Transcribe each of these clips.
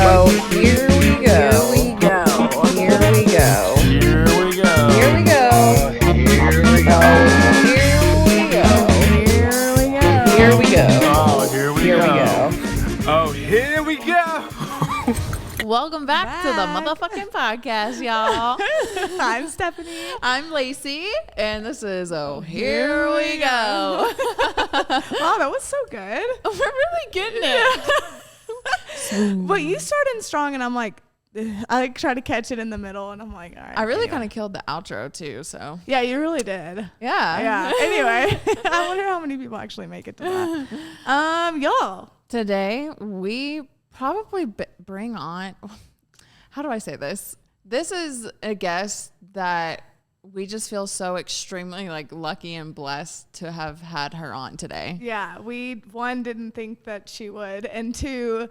Oh, here we go. Here we go. Here we go. Here we go. Here we go. Here we go. Here we go. Here we go. Here we go. Oh, here we Here we go. go. Oh, here we go. Welcome back to the motherfucking podcast, y'all. I'm Stephanie. I'm Lacey, and this is Here We Go. Wow, that was so good. We're really getting it. But you started strong, and I'm like, I try to catch it in the middle, and I'm like, all right. I really anyway. kind of killed the outro too, so Yeah, you really did. yeah. Yeah. Anyway, I wonder how many people actually make it to that. Y'all. Today we probably bring on. How do I say this? This is a guest that we just feel so extremely lucky and blessed to have had her on today. Yeah, we one didn't think that she would, and two,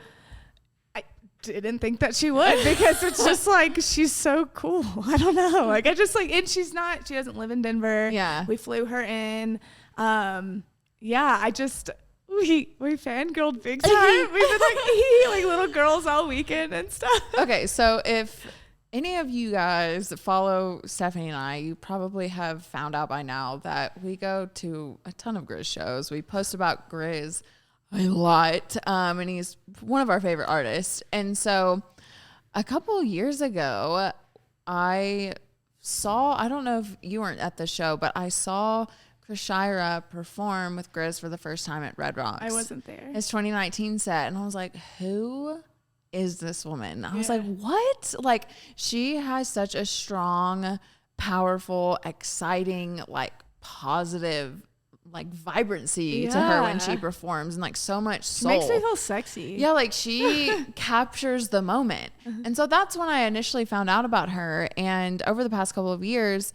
I didn't think that she would because it's just she's so cool. I don't know. I just and she doesn't live in Denver. Yeah. We flew her in. We fangirled big time. We've been like little girls all weekend and stuff. Okay, so if any of you guys follow Stephanie and I, you probably have found out by now that we go to a ton of Griz shows. We post about Griz a lot, and he's one of our favorite artists. And so a couple years ago, I don't know if you weren't at the show, but I saw Chrishira perform with Griz for the first time at Red Rocks. I wasn't there. His 2019 set, and I was like, who is this woman? I was like, what? She has such a strong, powerful, exciting, positive, vibrancy to her when she performs, and so much soul. Makes me feel sexy. Yeah, she captures the moment. And so that's when I initially found out about her. And over the past couple of years,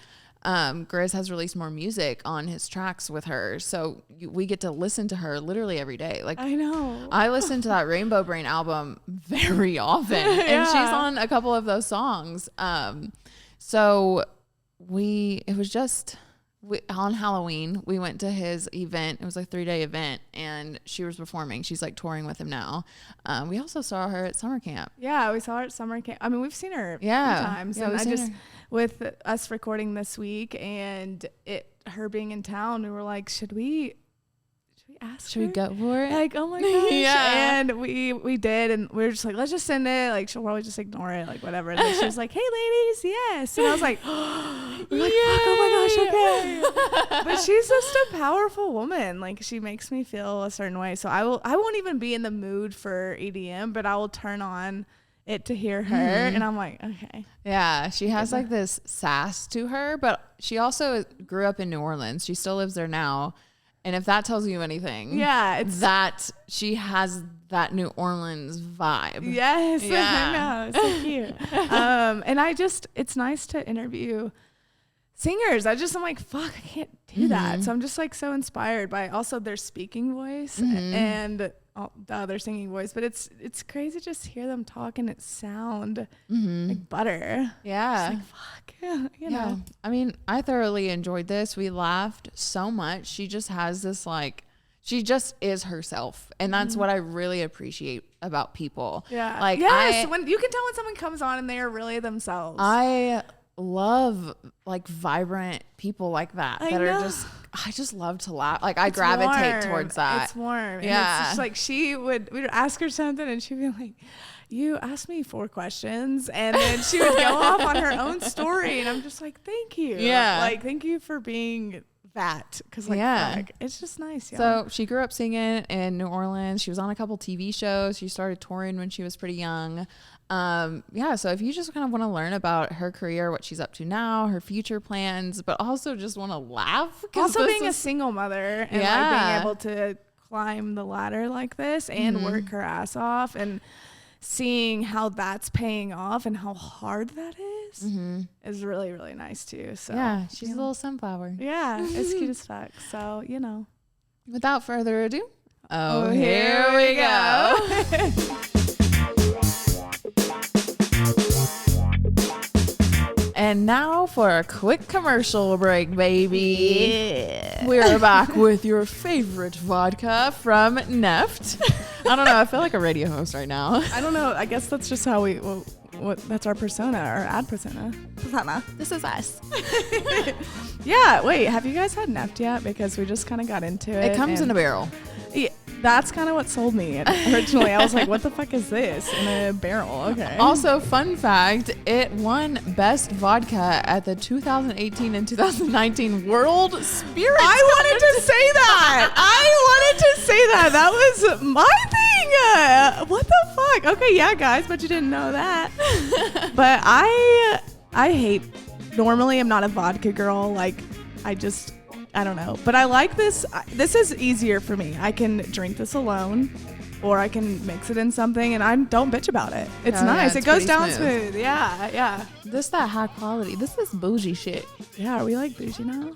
Griz has released more music on his tracks with her. So we get to listen to her literally every day. I know. I listen to that Rainbow Brain album very often, and she's on a couple of those songs. So on Halloween, we went to his event. It was a 3-day event, and she was performing. She's touring with him now. We also saw her at summer camp. Yeah, we saw her at summer camp. I mean, we've seen her a few times. Yeah, and with us recording this week and her being in town, we were like, should we ask Should her? we go for it? Oh my gosh. Yeah. And we did, and we were just let's just send it. She'll probably just ignore it, whatever. And then she was like, hey ladies, yes. And I was like, fuck, oh my gosh, okay. But she's just a powerful woman. She makes me feel a certain way. So I won't even be in the mood for EDM, but I will turn on it to hear her, and I'm like, okay. Yeah, she has this sass to her, but she also grew up in New Orleans. She still lives there now. And if that tells you anything, it's that she has that New Orleans vibe. Yes, yeah. I know, it's so cute. And it's nice to interview singers. I'm like, fuck, I can't do that. So I'm just so inspired by also their speaking voice and the other singing voice. But it's crazy to just hear them talk and it sound like butter. Yeah. It's fuck, you know. I mean, I thoroughly enjoyed this. We laughed so much. She just has this she just is herself. And that's what I really appreciate about people. Yeah. Yes, when you can tell when someone comes on and they are really themselves. I love vibrant people like that I just love to laugh. I gravitate towards that. It's warm. Yeah. And it's just we would ask her something and she'd be like, you asked me 4 questions, and then she would go off on her own story, and I'm just like, thank you. Yeah. Thank you for being that, because it's just nice. Yeah. So she grew up singing in New Orleans. She was on a couple TV shows. She started touring when she was pretty young. So if you just kind of want to learn about her career, what she's up to now, her future plans, but also just want to laugh. Also being a single mother and being able to climb the ladder like this and work her ass off and seeing how that's paying off and how hard that is really, really nice too. So yeah, she's a little sunflower. Yeah, it's cute as fuck. So, Without further ado, here we go. And And now for a quick commercial break, baby. Yeah. We're back with your favorite vodka from Neft. I don't know. I feel like a radio host right now. I don't know. I guess that's just how that's our persona, our ad persona. This is us. Yeah. Wait, have you guys had Neft yet? Because we just kind of got into it. It comes in a barrel. Yeah, that's kind of what sold me originally. I was like, what the fuck is this in a barrel? Okay. Also, fun fact, it won Best Vodka at the 2018 and 2019 World Spirit. I wanted to say that. That was my thing. What the fuck? Okay, yeah, guys, but you didn't know that. But I normally I'm not a vodka girl. Like, I don't know. But I like this. This is easier for me. I can drink this alone, or I can mix it in something, and I don't bitch about it. It's nice. It goes down smooth. Yeah. This that high quality. This is bougie shit. Yeah, are we like bougie now?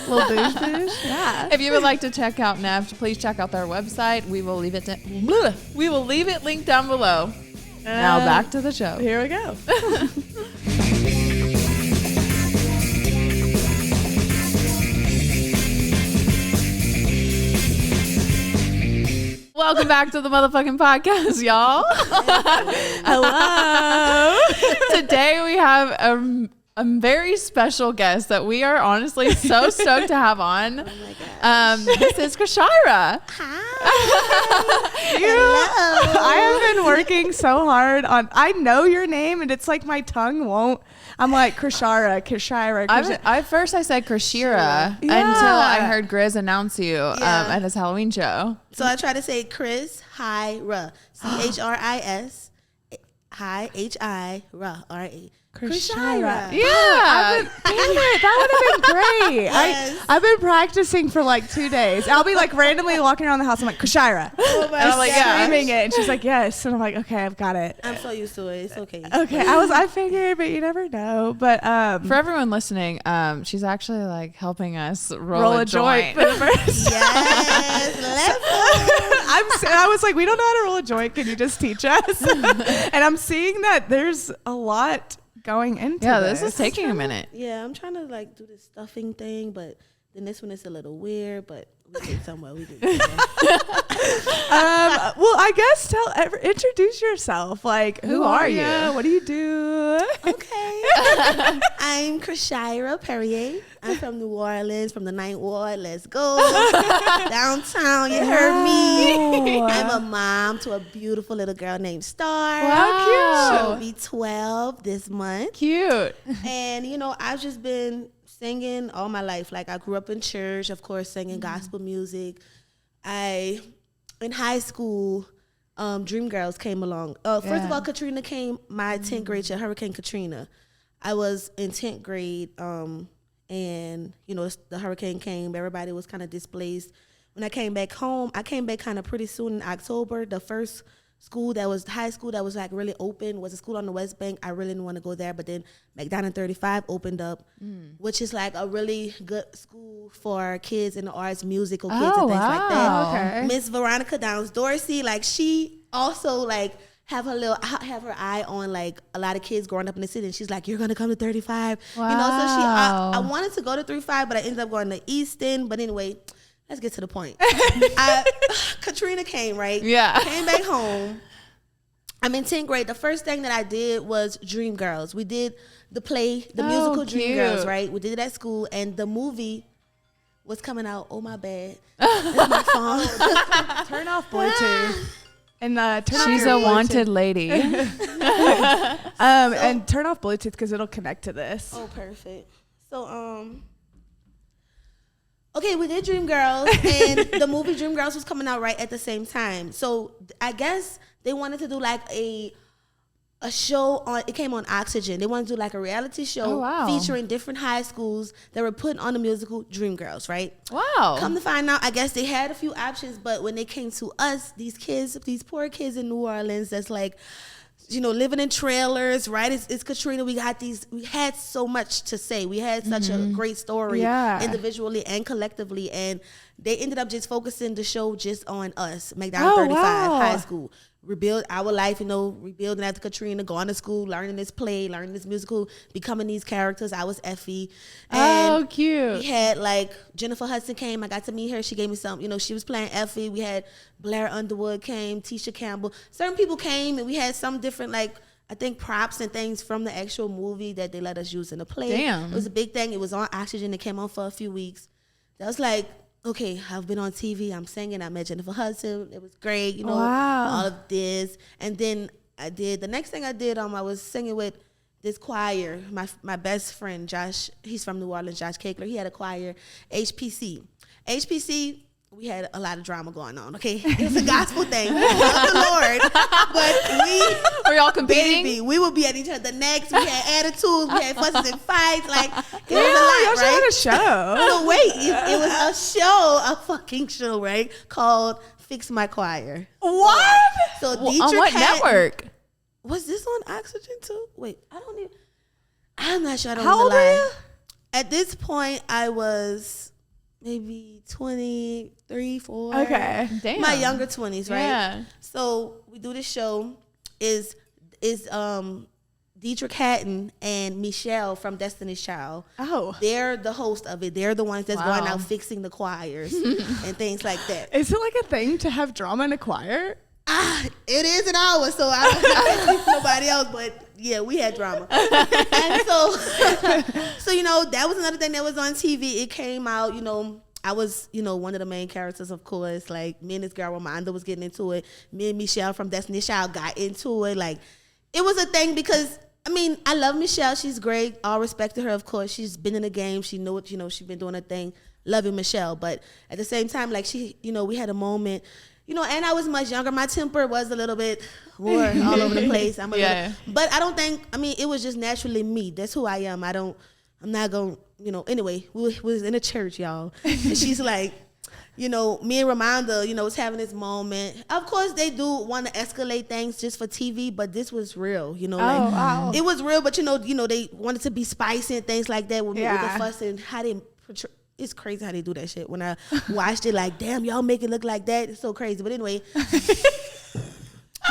Little bougie. Yeah. If you would like to check out Neft, please check out their website. We will leave it linked down below. Now back to the show. Here we go. Welcome back to the motherfucking podcast, y'all. Hello. Today we have a very special guest that we are honestly so stoked to have on. Oh my gosh. This is Chrishira. Hi. Hello. I have been working so hard on. I know your name, and it's like my tongue won't. I'm like Chrishira. I said Chrishira until I heard Griz announce you at his Halloween show. So I try to say Chrishira. CHRIS. Hi, HI-RA. R-A. Chrishira. Yeah. Damn it. That would have been great. Yes. I've been practicing for like 2 days. I'll be like randomly walking around the house. I'm like, Chrishira. Oh my And I'm like, yeah. Screaming it. And she's like, yes. And I'm like, okay, I've got it. I'm so used to it. It's okay. Okay. I figured, but you never know. But For everyone listening, she's actually like helping us roll a joint. for the first time. Yes. Let's go. I was like, we don't know how to roll a joint. Can you just teach us? And I'm seeing that there's a lot going into this is taking a minute. Yeah, I'm trying to like do this stuffing thing, but then this one is a little weird, but we get somewhere. We get somewhere. Well, I guess introduce yourself. Like, who are you? What do you do? Okay. I'm Chrishira Perrier. I'm from New Orleans, from the 9th Ward. Let's go. Downtown, you heard me. I'm a mom to a beautiful little girl named Star. Wow, She'll be 12 this month. Cute. And, I've just been singing all my life. Like, I grew up in church, of course, singing gospel music. In high school, Dreamgirls came along. First of all, Katrina came my 10th grade year, Hurricane Katrina. I was in 10th grade, and, the hurricane came. Everybody was kind of displaced. When I came back home, I came back kind of pretty soon in October. The first high school that was like really open was a school on the West Bank. I really didn't want to go there, but then McDonald 35 opened up, which is like a really good school for kids in the arts, musical kids and things like that. Okay. Miss Veronica Downs Dorsey, like she also like have her eye on like a lot of kids growing up in the city, and she's like, you're gonna come to 35. Wow. So I wanted to go to 35, but I ended up going to Easton. But anyway, let's get to the point. Katrina came, right? Yeah. Came back home. I'm in 10th grade. The first thing that I did was Dreamgirls. We did the play, the musical Dreamgirls, right? We did it at school, and the movie was coming out. Oh, my bad. That's my phone. Turn off Bluetooth. And She's a wanted lady. and turn off Bluetooth because it'll connect to this. Oh, perfect. So, okay, we did Dreamgirls, and the movie Dreamgirls was coming out right at the same time. So I guess they wanted to do like a show on. It came on Oxygen. They wanted to do like a reality show featuring different high schools that were putting on the musical Dreamgirls, right? Wow. Come to find out, I guess they had a few options, but when they came to us, these poor kids in New Orleans, that's like, living in trailers, right? It's Katrina. We had so much to say. We had such a great story individually and collectively. And they ended up just focusing the show just on us, McDonald 35 high school. rebuild our life, rebuilding after Katrina, going to school, learning this play, learning this musical, becoming these characters. I was Effie. And cute. we had like Jennifer Hudson came. I got to meet her. She gave me some, she was playing Effie. We had Blair Underwood came, Tisha Campbell. Certain people came, and we had some different I think props and things from the actual movie that they let us use in the play. Damn. It was a big thing. It was on Oxygen. It came on for a few weeks. That was like, okay, I've been on TV. I'm singing. I met Jennifer Hudson. It was great, all of this. And then the next thing I did, I was singing with this choir. My best friend, Josh, he's from New Orleans, Josh Kakler. He had a choir, HPC. HPC, we had a lot of drama going on, okay? It was a gospel thing. We love the Lord. But Were y'all competing? baby, we would be at each other necks. We had attitudes. We had fusses and fights. Like, it was a Y'all lot, should right? have a show. So wait, it was a show, a fucking show, right? Called Fix My Choir. What? So Well, Dietrich on what had- network? Was this on Oxygen too? Wait, I'm not sure. I don't How wanna old lie. are you? At this point, I was maybe 23, 4. Okay. Damn. My younger 20s, right? Yeah. So we do this show. Is Dietrich Hatton and Michelle from Destiny's Child. Oh. They're the host of it. They're the ones that's going Wow. out fixing the choirs and things like that. Is it like a thing to have drama in a choir? It is an hour, so I don't speak to nobody else, but yeah, we had drama. And so that was another thing that was on TV. It came out, I was, one of the main characters, of course. Like, me and this girl, Ramonda, was getting into it. Me and Michelle from Destiny's Child got into it. Like, it was a thing because, I love Michelle. She's great. All respect to her, of course. She's been in the game. She knew it, she's been doing her thing. Loving Michelle. But at the same time, like, she, we had a moment, and I was much younger. My temper was a little bit more all over the place. But I don't think, it was just naturally me. That's who I am. I'm not going to, anyway, we was in a church, y'all. And she's like, me and Ramonda, was having this moment. Of course, they do want to escalate things just for TV, but this was real, Wow. It was real, but they wanted to be spicy and things like that with the fuss and how they portray. It's crazy how they do that shit. When I watched it, like, damn, y'all make it look like that. It's so crazy. But anyway,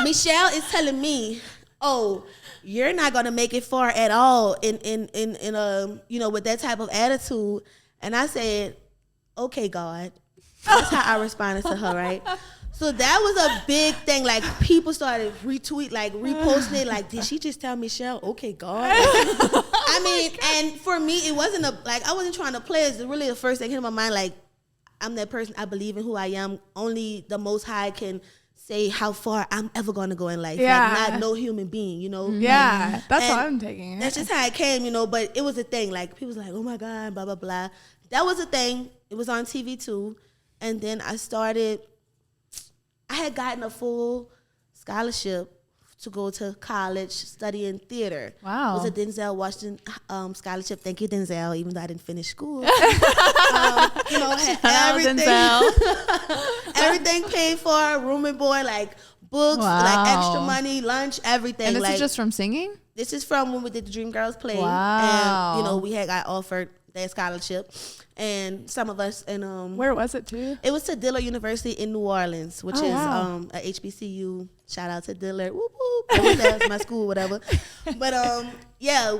Michelle is telling me, oh, you're not gonna make it far at all in with that type of attitude. And I said, okay, God. That's how I responded to her, right? So that was a big thing. Like, people started reposting it. Like, did she just tell Michelle, okay, God? And for me, it wasn't I wasn't trying to play. It's really the first thing hit in my mind. Like, I'm that person. I believe in who I am. Only the Most High can say how far I'm ever going to go in life. Yeah. Like, not no human being, Yeah. That's And how I'm taking it. That's just how it came, but it was a thing. Like, people was like, oh my God, blah, blah, blah. That was a thing. It was on TV too. And then I had gotten a full scholarship to go to college studying theater. Wow. It was a Denzel Washington scholarship. Thank you, Denzel, even though I didn't finish school. Everything paid for, room and board, like books, like extra money, lunch, everything. And this is just from singing? This is from when we did the Dreamgirls play. Wow. And, we had got offered that scholarship. And some of us, and Where was it too? it was to Dillard University in New Orleans, which is wow. a HBCU. Shout out to Dillard. Whoop, whoop. That was my school, whatever. But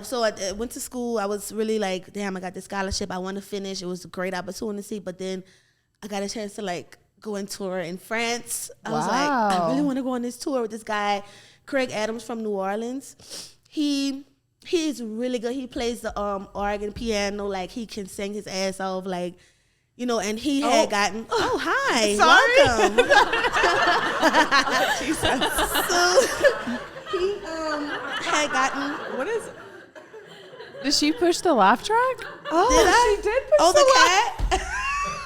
so I went to school. I was really like, damn, I got this scholarship. I want to finish. It was a great opportunity. But then I got a chance to go and tour in France. I was like, I really want to go on this tour with this guy, Craig Adams from New Orleans. He's really good. He plays the organ, piano. Like, he can sing his ass off. Like, and he had gotten. Oh, hi. Sorry. Welcome. Jesus. So he had gotten. What is it? Did she push the laugh track? Oh, she did push the cat.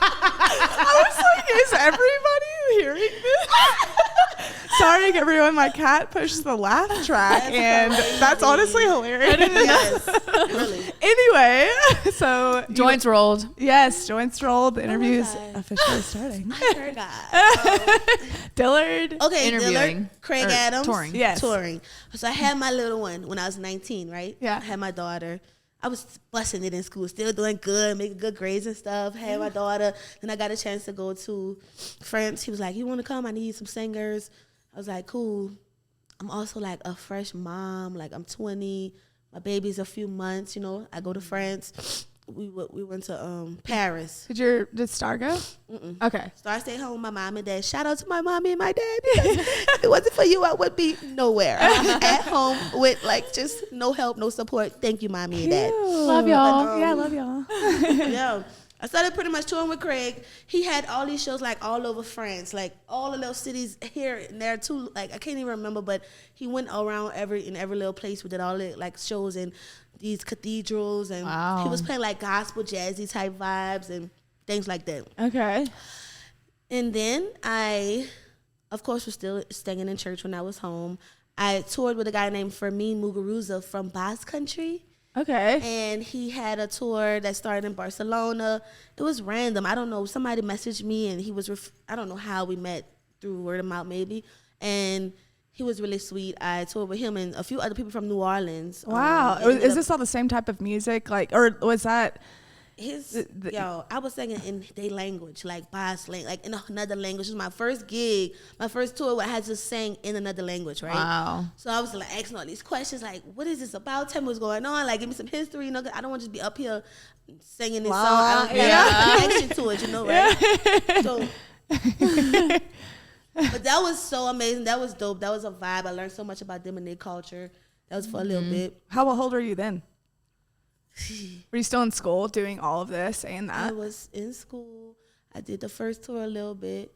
I was like, is everybody hearing this? Sorry, everyone. My cat pushed the laugh track, and that's honestly hilarious. Yes, really. Anyway, so Joints rolled. Yes, joints rolled. The interview's God. officially starting. I forgot. Dillard. Okay, Interviewing. Dillard, Craig Or Adams. touring. Yes. Touring. So I had my little one when I was 19, right? Yeah. I had my daughter. I was busting it in school, still doing good, making good grades and stuff. Had my daughter. Then I got a chance to go to France. He was like, you want to come? I need some singers. I was like, cool. I'm also like a fresh mom. Like I'm 20. My baby's a few months. You know, I go to France. We went to Paris. Did Star go? Mm-mm. Okay. Star stayed home with my mom and dad. Shout out to my mommy and my dad, because if it wasn't for you, I would be nowhere. At home with like just no help, no support. Thank you, mommy and dad. Love y'all. But, Yeah, I love y'all. yeah. I started pretty much touring with Craig. He had all these shows like all over France, like all the little cities here and there too. Like I can't even remember, but he went around every little place. We did all the like shows in these cathedrals, and he was playing like gospel, jazzy type vibes and things like that. Okay. And then I, of course, was still staying in church when I was home. I toured with a guy named Fermin Muguruza from Basque Country. Okay. And he had a tour that started in Barcelona. It was random. I don't know. Somebody messaged me, and he was, I don't know how we met, through word of mouth maybe. And he was really sweet. I toured with him and a few other people from New Orleans. Wow. Is this all the same type of music? Like, or was that? I was singing in their language, like Basque language, like in another language. It was my first gig, my first tour where I had to sing in another language, right? Wow. So I was like asking all these questions, like, what is this about? Tell me what's going on. Like, give me some history. You know, 'cause I don't want to just be up here singing this song. I don't have a connection to it, you know, right? So, but that was so amazing. That was dope. That was a vibe. I learned so much about them and their culture. That was for a little bit. How old were you then? Were you still in school doing all of this and that? I was in school. I did the first tour a little bit.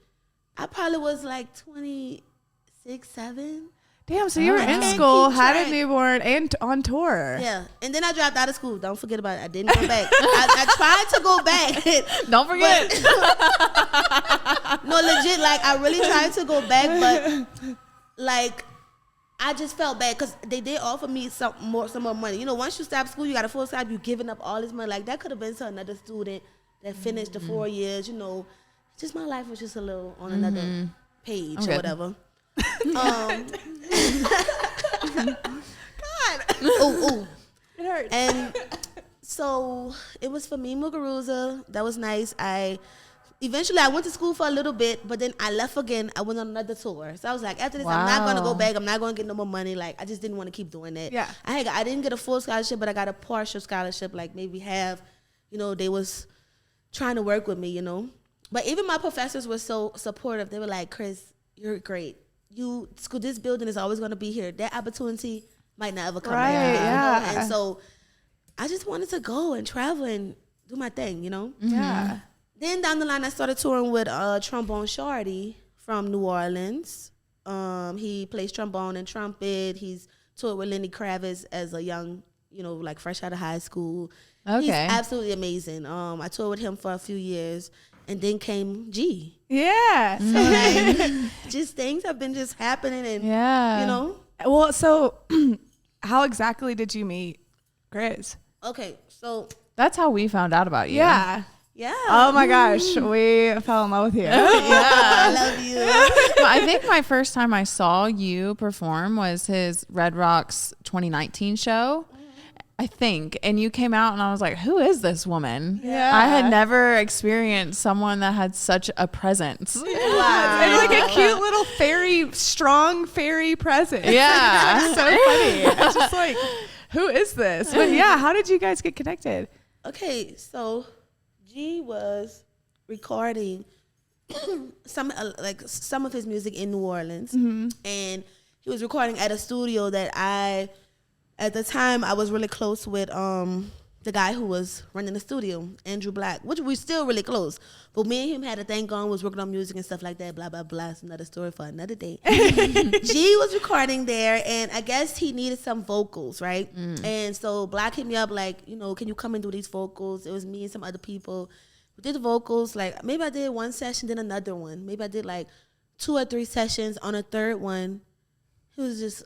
I probably was like 26, 7. Damn, so you were in can't school, keep had track. a newborn, and on tour. Yeah, and then I dropped out of school. Don't forget about it. I didn't go back. I tried to go back. Don't forget. No, legit, like I really tried to go back, but like I just felt bad because they did offer me some more money. You know, once you stop school, you got a full stop. You giving up all this money. Like that could have been to another student that finished the 4 years. You know, just my life was just a little on another page or whatever. God. Oh. It hurts. And so it was for me, Muguruza. That was nice. Eventually I went to school for a little bit, but then I left again. I went on another tour. So I was like, after this, I'm not going to go back. I'm not going to get no more money. Like, I just didn't want to keep doing that. Yeah. I didn't get a full scholarship, but I got a partial scholarship, like maybe half. You know, they was trying to work with me, you know. But even my professors were so supportive. They were like, Chris, you're great. This building is always going to be here. That opportunity might not ever come back. Right, yeah. You know? And so I just wanted to go and travel and do my thing, you know. Yeah. Then down the line, I started touring with Trombone Shorty from New Orleans. He plays trombone and trumpet. He's toured with Lenny Kravitz as a young, you know, like fresh out of high school. Okay. He's absolutely amazing. I toured with him for a few years. And then came G. Yeah. So like, just things have been just happening and, you know. Well, so how exactly did you meet Griz? Okay, so. That's how we found out about you. Yeah. Yeah. Oh my gosh, we fell in love with you. I love you. Well, I think my first time I saw you perform was his Red Rocks 2019 show. I think. And you came out and I was like, who is this woman? Yeah. I had never experienced someone that had such a presence. Wow. It's like a cute little strong fairy presence. Yeah. It's so funny. It's just like, who is this? But yeah, how did you guys get connected? Okay, so G was recording some of his music in New Orleans. And he was recording at a studio that at the time, I was really close with the guy who was running the studio, Andrew Black, which we're still really close. But me and him had a thing going, was working on music and stuff like that, blah, blah, blah. It's another story for another day. G was recording there, and I guess he needed some vocals, right? And so Black hit me up like, you know, can you come and do these vocals? It was me and some other people. We did the vocals. Like, maybe I did one session, then another one. Maybe I did like 2 or 3 sessions. On a third one, he was just...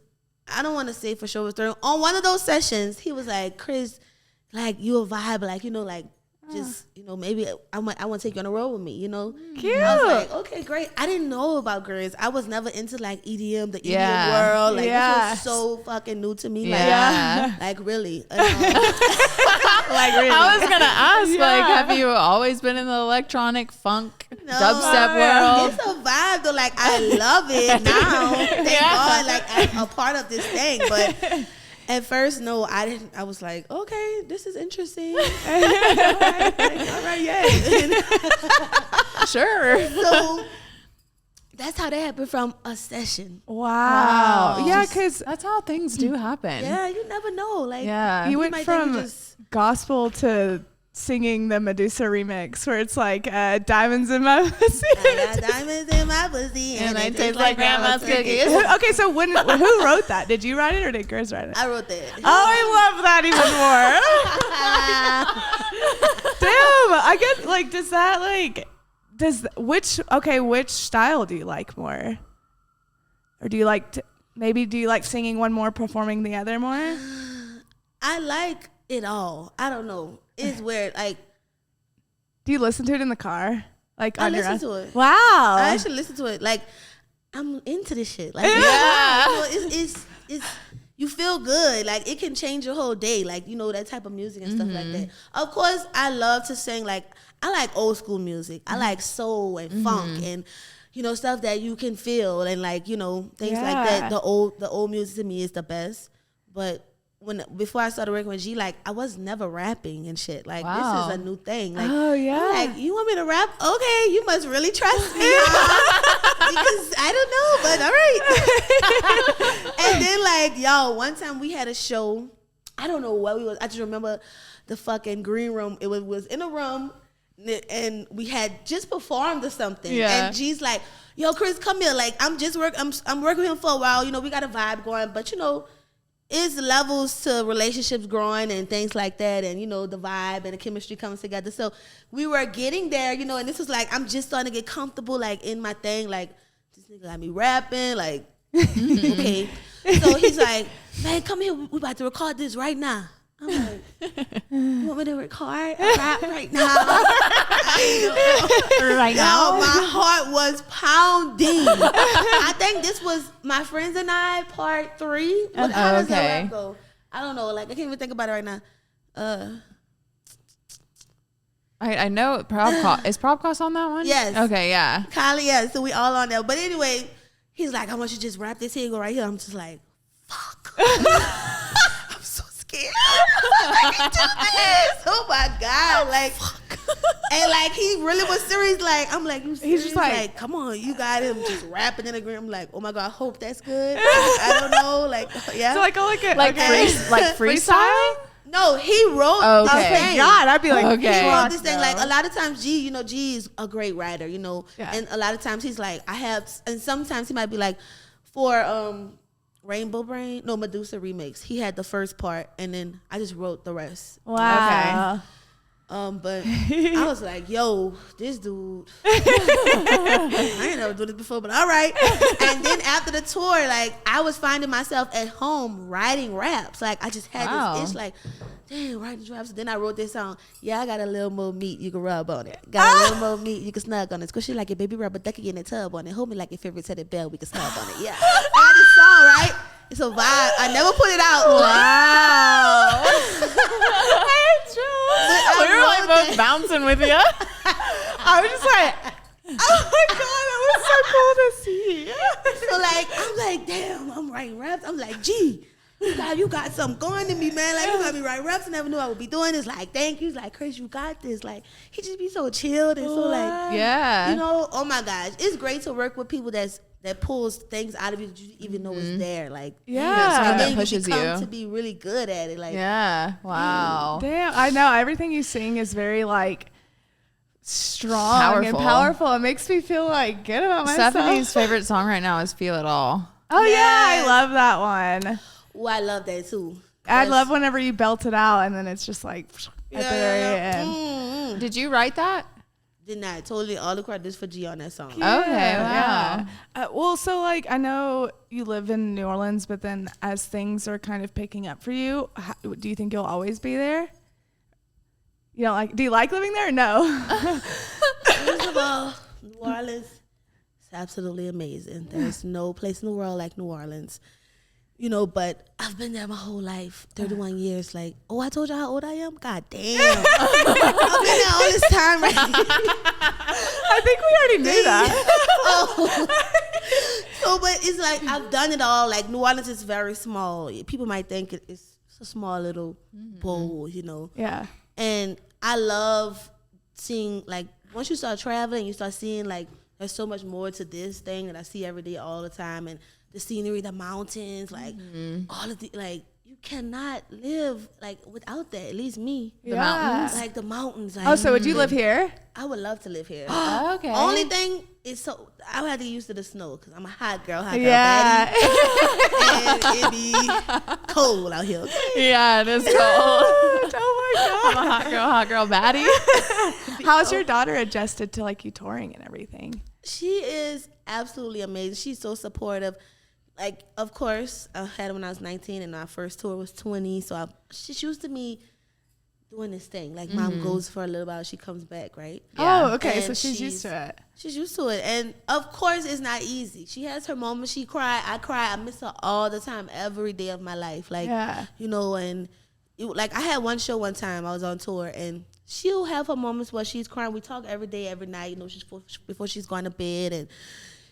I don't want to say for sure it was third. On one of those sessions, he was like, Chris, like, you a vibe, like, you know, like, just, you know, maybe I want to take you on a road with me, you know? Cute. I was like, okay, great. I didn't know about Griz. I was never into, like, EDM, the EDM world. Like, this was so fucking new to me. Like, really. Like, really. I was going to ask, like, have you always been in the electronic funk No, Dubstep world. It's a vibe though. Like I love it now. Thank God, like I'm a part of this thing. But at first, no, I didn't. I was like, okay, this is interesting. all right, yeah. Sure. So that's how that happened from a session. Wow. Yeah, because That's how things do happen. Yeah, you never know. Like, Yeah. you went might think from you just- gospel to singing the Medusa remix where it's like diamonds in my pussy. I got diamonds in my pussy And they taste like grandma's cookies. Okay, so who wrote that? Did you write it or did Griz write it? I wrote that. Oh, I love that even more. Damn, I guess like which style do you like more? Or do you like do you like singing one more, performing the other more? I like it all. I don't know. It's weird. Like Do you listen to it in the car? Like I on your listen own? to it. Wow. I actually listen to it. Like I'm into this shit. Like Yeah. you know, it's you feel good. Like it can change your whole day. Like you know that type of music and stuff like that. Of course, I love to sing. Like I like old school music. I like soul and funk and you know stuff that you can feel and like you know things like that. The old music to me is the best. But before I started working with G, like I was never rapping and shit. Like Wow. this is a new thing. Like, Oh, yeah. I'm like, you want me to rap? Okay, you must really trust me. Because I don't know, but all right. And then like, yo, one time we had a show. I don't know what we was. I just remember the fucking green room. It was in a room and we had just performed or something. Yeah. And G's like, yo, Chris, come here. Like I'm working with him for a while. You know, we got a vibe going, but you know, it's levels to relationships growing and things like that, and you know the vibe and the chemistry comes together. So we were getting there, you know, and this was like I'm just starting to get comfortable, like in my thing. Like this nigga got me rapping, like okay. So he's like, man, come here, we about to record this right now. I'm like, you want me to record a rap right now? Right Yo, my heart was pounding. I think this was My Friends and I, part 3. How does that okay. rap go? I don't know. Like, I can't even think about it right now. I know is Probcost on that one? Yes. Okay, yeah. Kylie, yeah. So we all on there. But anyway, he's like, I want you to just rap this here and go right here. I'm just like, fuck. I'm so scared. I can do this. Oh, my God. Like, and like he really was serious. Like I'm like, you serious? He's just like, come on, you got him just rapping in the green. I'm like, oh my God, I hope that's good. I don't know, like yeah. So like go like Like freestyling? No, he wrote Okay. this Thank thing. God, I'd be like, Okay. He wrote this fuck thing. no. Like a lot of times, G, you know, G is a great writer, you know, Yeah. and a lot of times he's like, I have, and sometimes he might be like, for Rainbow Brain, no Medusa remix. He had the first part, and then I just wrote the rest. Wow. But I was like, yo, this dude, I ain't never done this before, but all right. And then after the tour, like I was finding myself at home writing raps. Like I just had this itch, like, damn, writing raps. Then I wrote this song. Yeah, I got a little more meat you can rub on it. Got a little more meat you can snug on it. Squishy like a baby rubber ducky in the tub on it. Hold me like your favorite teddy bear, we can snug on it. Yeah. I got this song, right? It's a vibe. I never put it out. Wow. But We were like wrote both that. bouncing with you. I was just like, oh my God, that was so cool to see. So like, I'm like, damn, I'm writing raps. I'm like, gee, you got something going to me, man. Like, you got me writing raps. I never knew I would be doing this. Like, thank you. He's like, Chris, you got this. Like, he just be so chilled and so like, Yeah. you know, oh my gosh. It's great to work with people that pulls things out of you that you even know is there. Like, Yeah. and that then pushes you become you. to be really good at it. Like, Yeah. Wow. Damn, I know everything you sing is very like strong and Powerful. powerful. It makes me feel like good about myself. Stephanie's favorite song right now is Feel It All. Oh yeah, I Yes. love that one. oh, I love that too. I That's- love whenever you belt it out and then it's just like at the very end. Mm-hmm. Did you write that? Did not. Totally all the credits for G on that song. Okay. Wow. Well, so like I know you live in New Orleans, but then as things are kind of picking up for you, do you think you'll always be there? You know, like, do you like living there? Or no. First of all, New Orleans is absolutely amazing. There's no place in the world like New Orleans. you know, but I've been there my whole life, 31 years. Like, oh, I told you how old I am? God damn. I've been there all this time. Right? I think we already knew that. Oh. So, but it's like, I've done it all. Like, New Orleans is very small. People might think it's a small little bowl, you know. Yeah. And I love seeing, like, once you start traveling, you start seeing, like, there's so much more to this thing that I see every day all the time. And the scenery, the mountains, like, all of the, like, you cannot live, like, without that. At least me. The mountains. Like, the mountains. Like, Oh, so would you live here? I would love to live here. Okay. Only thing is, so I would have to get used to the snow because I'm a hot girl, Baddie. Yeah. And it'd be cold out here. Yeah, it is cold. Oh my I'm a hot girl baddie. God. How's your daughter adjusted to like you touring and everything? She is absolutely amazing. She's so supportive. Like, of course, I had her when I was 19 and our first tour was 20. So she's used to me doing this thing. Like, mom goes for a little while, she comes back, right? Yeah. Oh, okay. And So she's used to it. She's used to it. And, of course, it's not easy. She has her moments. She cry. I cry. I miss her all the time, every day of my life. Like, Yeah. you know, and, like, I had one show one time. I was on tour, and she'll have her moments where she's crying. We talk every day, every night, you know, before she's going to bed. And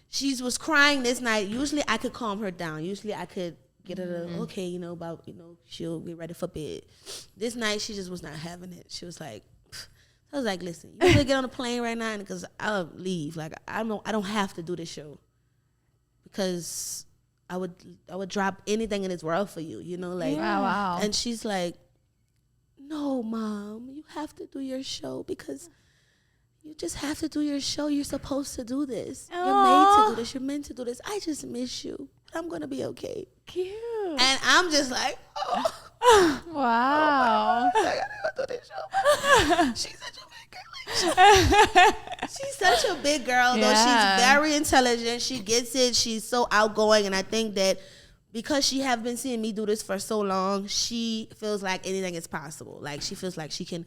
she was crying this night. Usually I could calm her down. Usually I could get her to, okay, you know, about, you know, she'll get ready for bed. This night she just was not having it. She was like, I was like, listen, you want to get on a plane right now? Because I'll leave. Like, I don't have to do this show. Because I would drop anything in this world for you, you know, like. Wow. And she's like, no, Mom, you have to do your show because you just have to do your show. You're supposed to do this. You're made to do this. You're meant to do this. I just miss you. I'm going to be okay. Cute. And I'm just like, oh. Wow. I gotta go do this show. She's such a big girl. She's such a big girl, though. Yeah. She's very intelligent. She gets it. She's so outgoing. And I think that because she have been seeing me do this for so long, she feels like anything is possible. Like, she feels like she can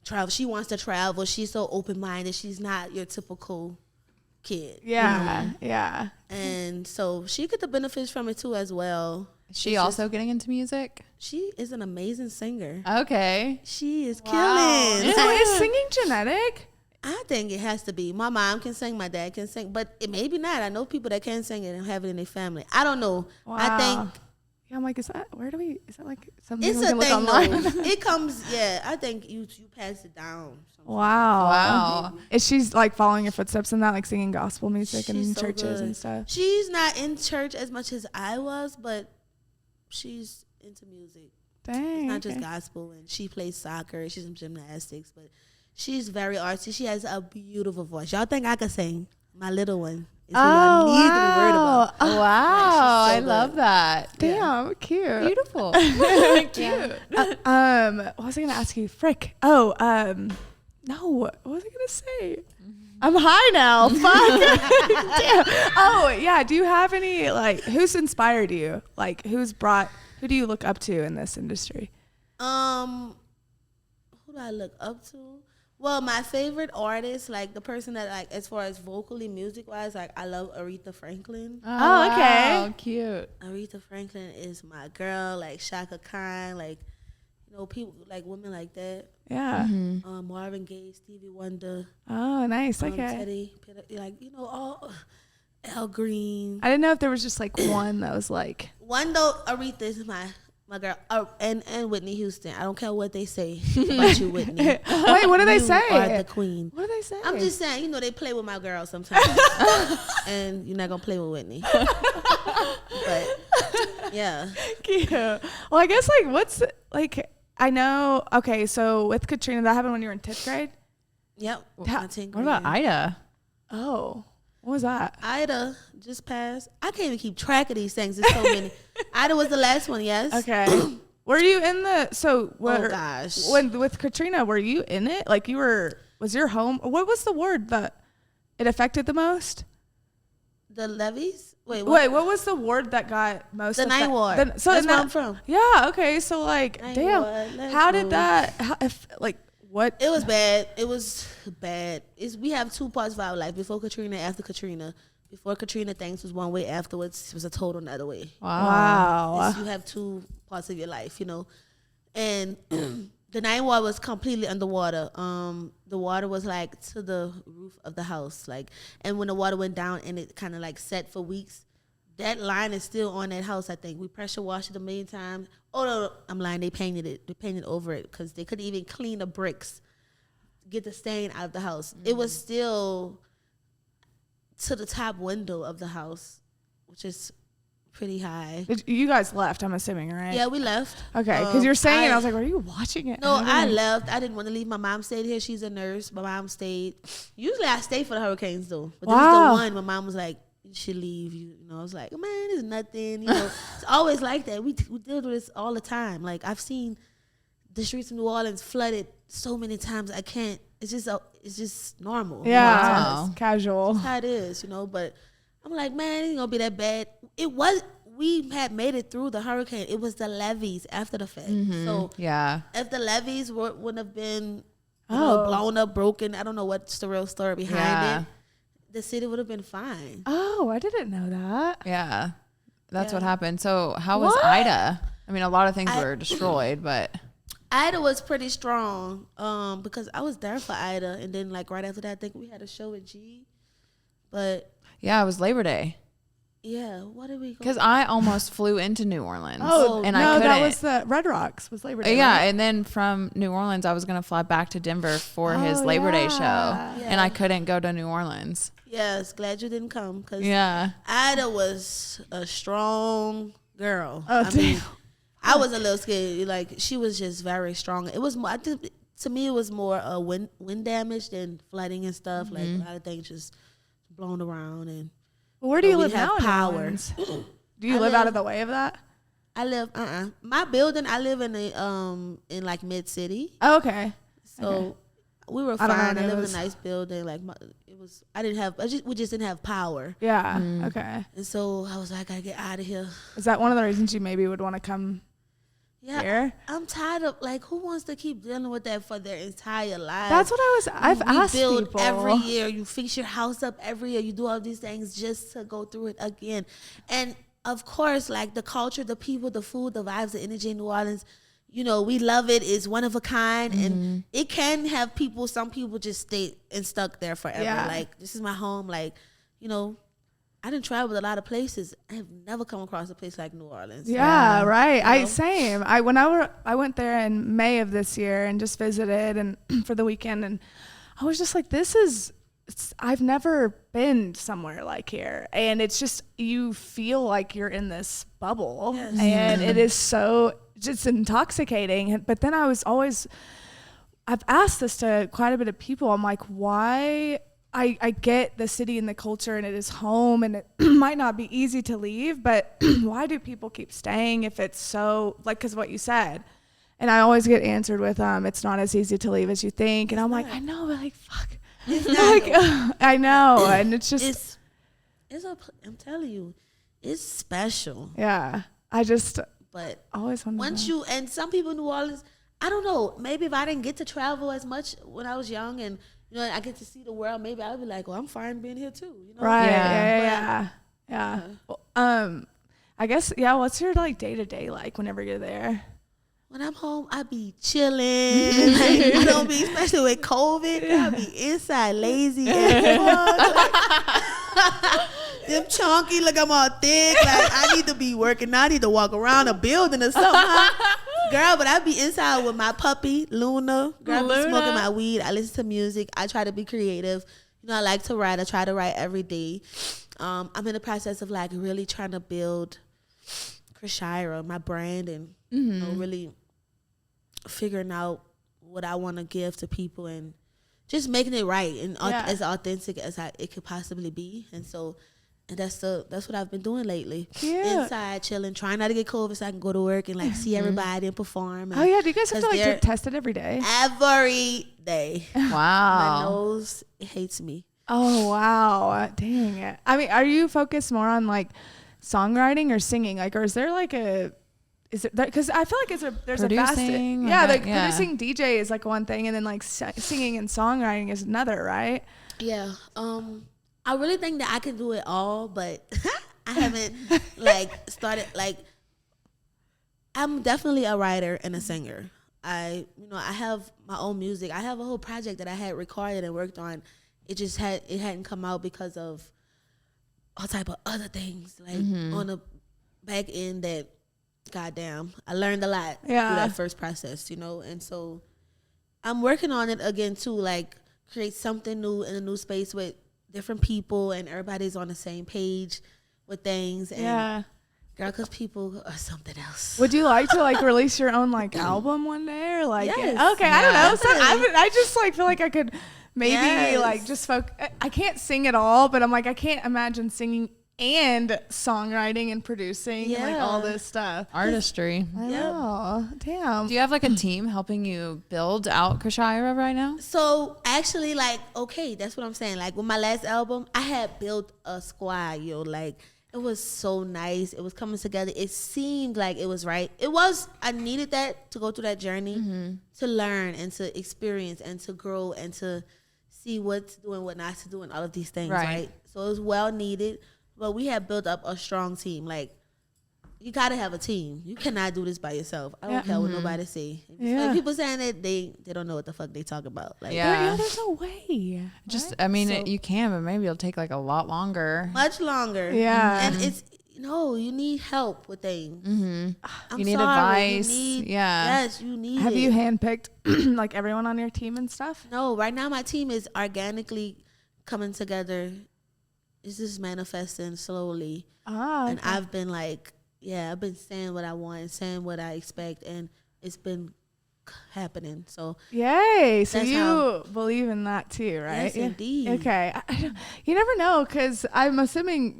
travel. She wants to travel. She's so open-minded. She's not your typical kid. Yeah. Yeah. And so she get the benefits from it, too, as well. Is she also getting into music? She is an amazing singer. Okay. She is Wow. killing. So is singing genetic? I think it has to be. My mom can sing, my dad can sing, but it maybe not. I know people that can sing it and have it in their family. I don't know. Wow. I think Yeah, I'm like, is that like something it's we a can look thing online? though. It comes, yeah. I think you pass it down. Wow. Wow. Is she like following your footsteps in that, like singing gospel music She's in so churches good. and stuff? She's not in church as much as I was, but she's into music. Dang. It's not just okay. gospel, and she plays soccer. She's in gymnastics, but she's very artsy. She has a beautiful voice. Y'all think I could sing? My little one is who y'all need to be worried about. Oh, wow. so I love that. Damn, cute. Beautiful. Cute. What was I gonna ask you? Frick. Oh, no. What was I gonna say? I'm high now. Fuck. Damn. Oh, yeah. Do you have any, like, who's inspired you? Like, who do you look up to in this industry? Who do I look up to? Well, my favorite artist, like the person that, like, as far as vocally, music wise, like, I love Aretha Franklin. Oh, okay. Wow, cute. Aretha Franklin is my girl, like Shaka Khan, like, you know, people like women like that. Yeah. Marvin Gaye, Stevie Wonder, Oh, nice. Okay. Teddy, like, you know, all Al Green. I didn't know if there was just like one that was like. One though, Aretha is my girl, and Whitney Houston. I don't care what they say about you, Whitney. Wait, what do they You say? are the queen. What do they say? I'm just saying, you know, they play with my girl sometimes, and you're not gonna play with Whitney. But yeah, cute. Well, I guess like what's like I know. Okay, so with Katrina, that happened when you were in 10th grade. yep. How- my 10th What about grade. Ida? Oh, what was that? Ida just passed. I can't even keep track of these things. There's so many. Ida was the last one. Yes. Okay. Were you in the Oh gosh. when with Katrina? Were you in it? Like you were? Was your home? What was the word that it affected the most? The levees. Wait. Wait, what was the ward that got most? The Ninth Ward. So That's in where that- I'm from. Yeah. Okay. So like, Ninth damn. Ward, let's How go. did that? What? It was bad. It was bad. We have two parts of our life, before Katrina and after Katrina. before Katrina, things was one way. Afterwards, it was a total another way. Wow. You have two parts of your life, and the ninth ward was completely underwater. The water was like to the roof of the house, and when the water went down and it kind of like set for weeks, that line is still on that house. I think we pressure washed it a million times. Oh no, I'm lying. They painted it. They painted over it because they couldn't even clean the bricks, get the stain out of the house. It was still to the top window of the house, which is pretty high. You guys left, I'm assuming, right? Yeah, we left. Okay, because you're saying it, I was like, are you watching it? No, I left. I didn't want to leave. My mom stayed here. She's a nurse. My mom stayed. Usually I stay for the hurricanes, though. But this is the one my mom was like, you should leave. I was like, man, it's nothing. It's always like that. We deal with this all the time. Like, I've seen the streets of New Orleans flooded so many times. I can't. It's just normal. Yeah, casual. That's how it is, But I'm like, man, it ain't gonna be that bad. We had made it through the hurricane. It was the levees after the fact. So if the levees wouldn't have been blown up, broken, I don't know what's the real story behind it. The city would have been fine. Oh, I didn't know that. Yeah, that's what happened. So how was Ida? I mean, a lot of things were destroyed, but Ida was pretty strong because I was there for Ida, and then like right after that, I think we had a show at G. But yeah, it was Labor Day. Yeah, what did we go? Because I almost flew into New Orleans. And I couldn't. That was the Red Rocks was Labor Day. Yeah, right? and then from New Orleans, I was going to fly back to Denver for his Labor Day show, and I couldn't go to New Orleans. Yes, glad you didn't come because Ida was a strong girl. Oh, I mean, I was a little scared. Like, she was just very strong. It was more, I think, to me, it was more wind damage than flooding and stuff. Like, a lot of things just blown around. And where do you live now? Power. Do you live out of the way of that? I live. My building. I live in like mid city. Oh, okay. So we were fine. I live in a nice building. Like it was. I didn't have. We just didn't have power. Yeah. Okay. And so I was like, I gotta get out of here. Is that one of the reasons you maybe would want to come? Here? I'm tired of who wants to keep dealing with that for their entire life. That's what I've asked build people. Every year, you fix your house up every year. You do all these things just to go through it again. And of course, the culture, the people, the food, the vibes, the energy in New Orleans, we love it. It's one of a kind. And it can have some people just stay and stuck there forever. Yeah. This is my home. I didn't travel a lot of places. I have never come across a place like New Orleans. Yeah, right. Same. I went there in May of this year and just visited and for the weekend, and I was just like, I've never been somewhere like here, and it's just, you feel like you're in this bubble, and it is so just intoxicating. But then I've asked this to quite a bit of people. I'm like, why? I get the city and the culture, and it is home, and it might not be easy to leave, but why do people keep staying if it's so, because what you said? And I always get answered with, it's not as easy to leave as you think. And I'm like, I know, but fuck. It's not. I know. And it's just. I'm telling you, it's special. Yeah. But always want to and some people in New Orleans, I don't know, maybe if I didn't get to travel as much when I was young and I get to see the world, maybe I would be like, well, I'm fine being here too. Right. Yeah. Well, I guess, what's your day-to-day like whenever you're there? When I'm home, I be chilling. I don't be, especially with COVID, I be inside lazy as fuck. Them chunky, I'm all thick. I need to be working. I need to walk around a building or something. Girl, but I be inside with my puppy, Luna. Girl, I be smoking my weed. I listen to music. I try to be creative. I like to write. I try to write every day. I'm in the process of really trying to build Chrishira, my brand, and really figuring out what I want to give to people and just making it right and as authentic as it could possibly be. And so, that's what I've been doing lately. Yeah. Inside chilling, trying not to get COVID so I can go to work and see everybody and perform. And do you guys have to get tested every day? Every day. Wow. My nose, it hates me. Oh wow, dang it. I mean, are you focused more on songwriting or singing? Or is there because I feel like there's producing, a vast producing DJ is one thing, and then singing and songwriting is another, right? Yeah. I really think that I can do it all, but I haven't like started like. I'm definitely a writer and a singer. I have my own music. I have a whole project that I had recorded and worked on. It hadn't come out because of all type of other things like on the back end that, goddamn, I learned a lot through that first process, and so I'm working on it again too, like create something new in a new space with different people and everybody's on the same page with things. And girl, because people are something else. Would you like to like release your own like album one day or like? Yes. Okay, I don't know. So I just like feel like I could maybe like just I can't sing at all, but I'm like I can't imagine singing and songwriting and producing and like all this stuff. Artistry. I know. Damn. Do you have like a team helping you build out Chrishira right now? So actually, like, okay, that's what I'm saying. Like with my last album, I had built a squad, like. It was so nice. It was coming together. It seemed like it was right. I needed that to go through that journey, to learn and to experience and to grow and to see what to do and what not to do and all of these things, right? So it was well needed. But we had built up a strong team. Like, you got to have a team. You cannot do this by yourself. I don't care what nobody say. Like, people saying that they don't know what the fuck they talk about. Like, there's no way. Just, I mean, you can, but maybe it'll take like a lot longer. Much longer. Yeah. And it's, you need help with things. You need advice. Yes, you need Have it. you handpicked like everyone on your team and stuff? No, right now my team is organically coming together. It's just manifesting slowly. And I've been like, I've been saying what I want, saying what I expect, and it's been happening. So yay! So you believe in that too, right? Yes, indeed. Okay. You never know, because I'm assuming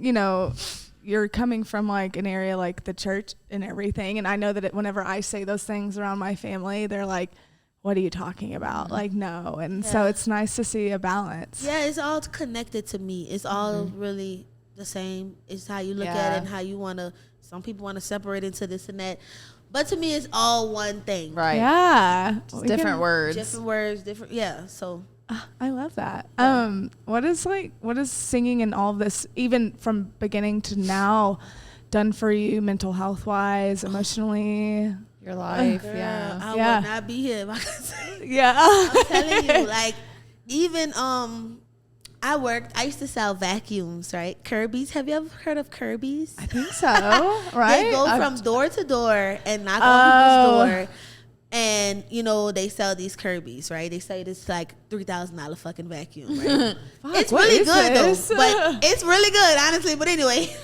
you're coming from like an area like the church and everything, and I know that whenever I say those things around my family, they're like, "What are you talking about?" Like, no. And so it's nice to see a balance. Yeah, it's all connected to me. It's all really the same. It's how you look at it and how you want to. Some people want to separate into this and that. But to me, it's all one thing. Right. Yeah. Just different words. Different words, different. Yeah. So I love that. What is singing and all of this, even from beginning to now, done for you mental health wise, emotionally? Your life. girl, Yeah. I would not be here if I could say. Yeah. I'm telling you, like, even I used to sell vacuums, right? Kirby's. Have you ever heard of Kirby's? I think so. Right? They go from door to door and knock on people's door. And, they sell these Kirby's, right? They say this like $3,000 fucking vacuum, right? It's really good, though. But it's really good, honestly. But anyway,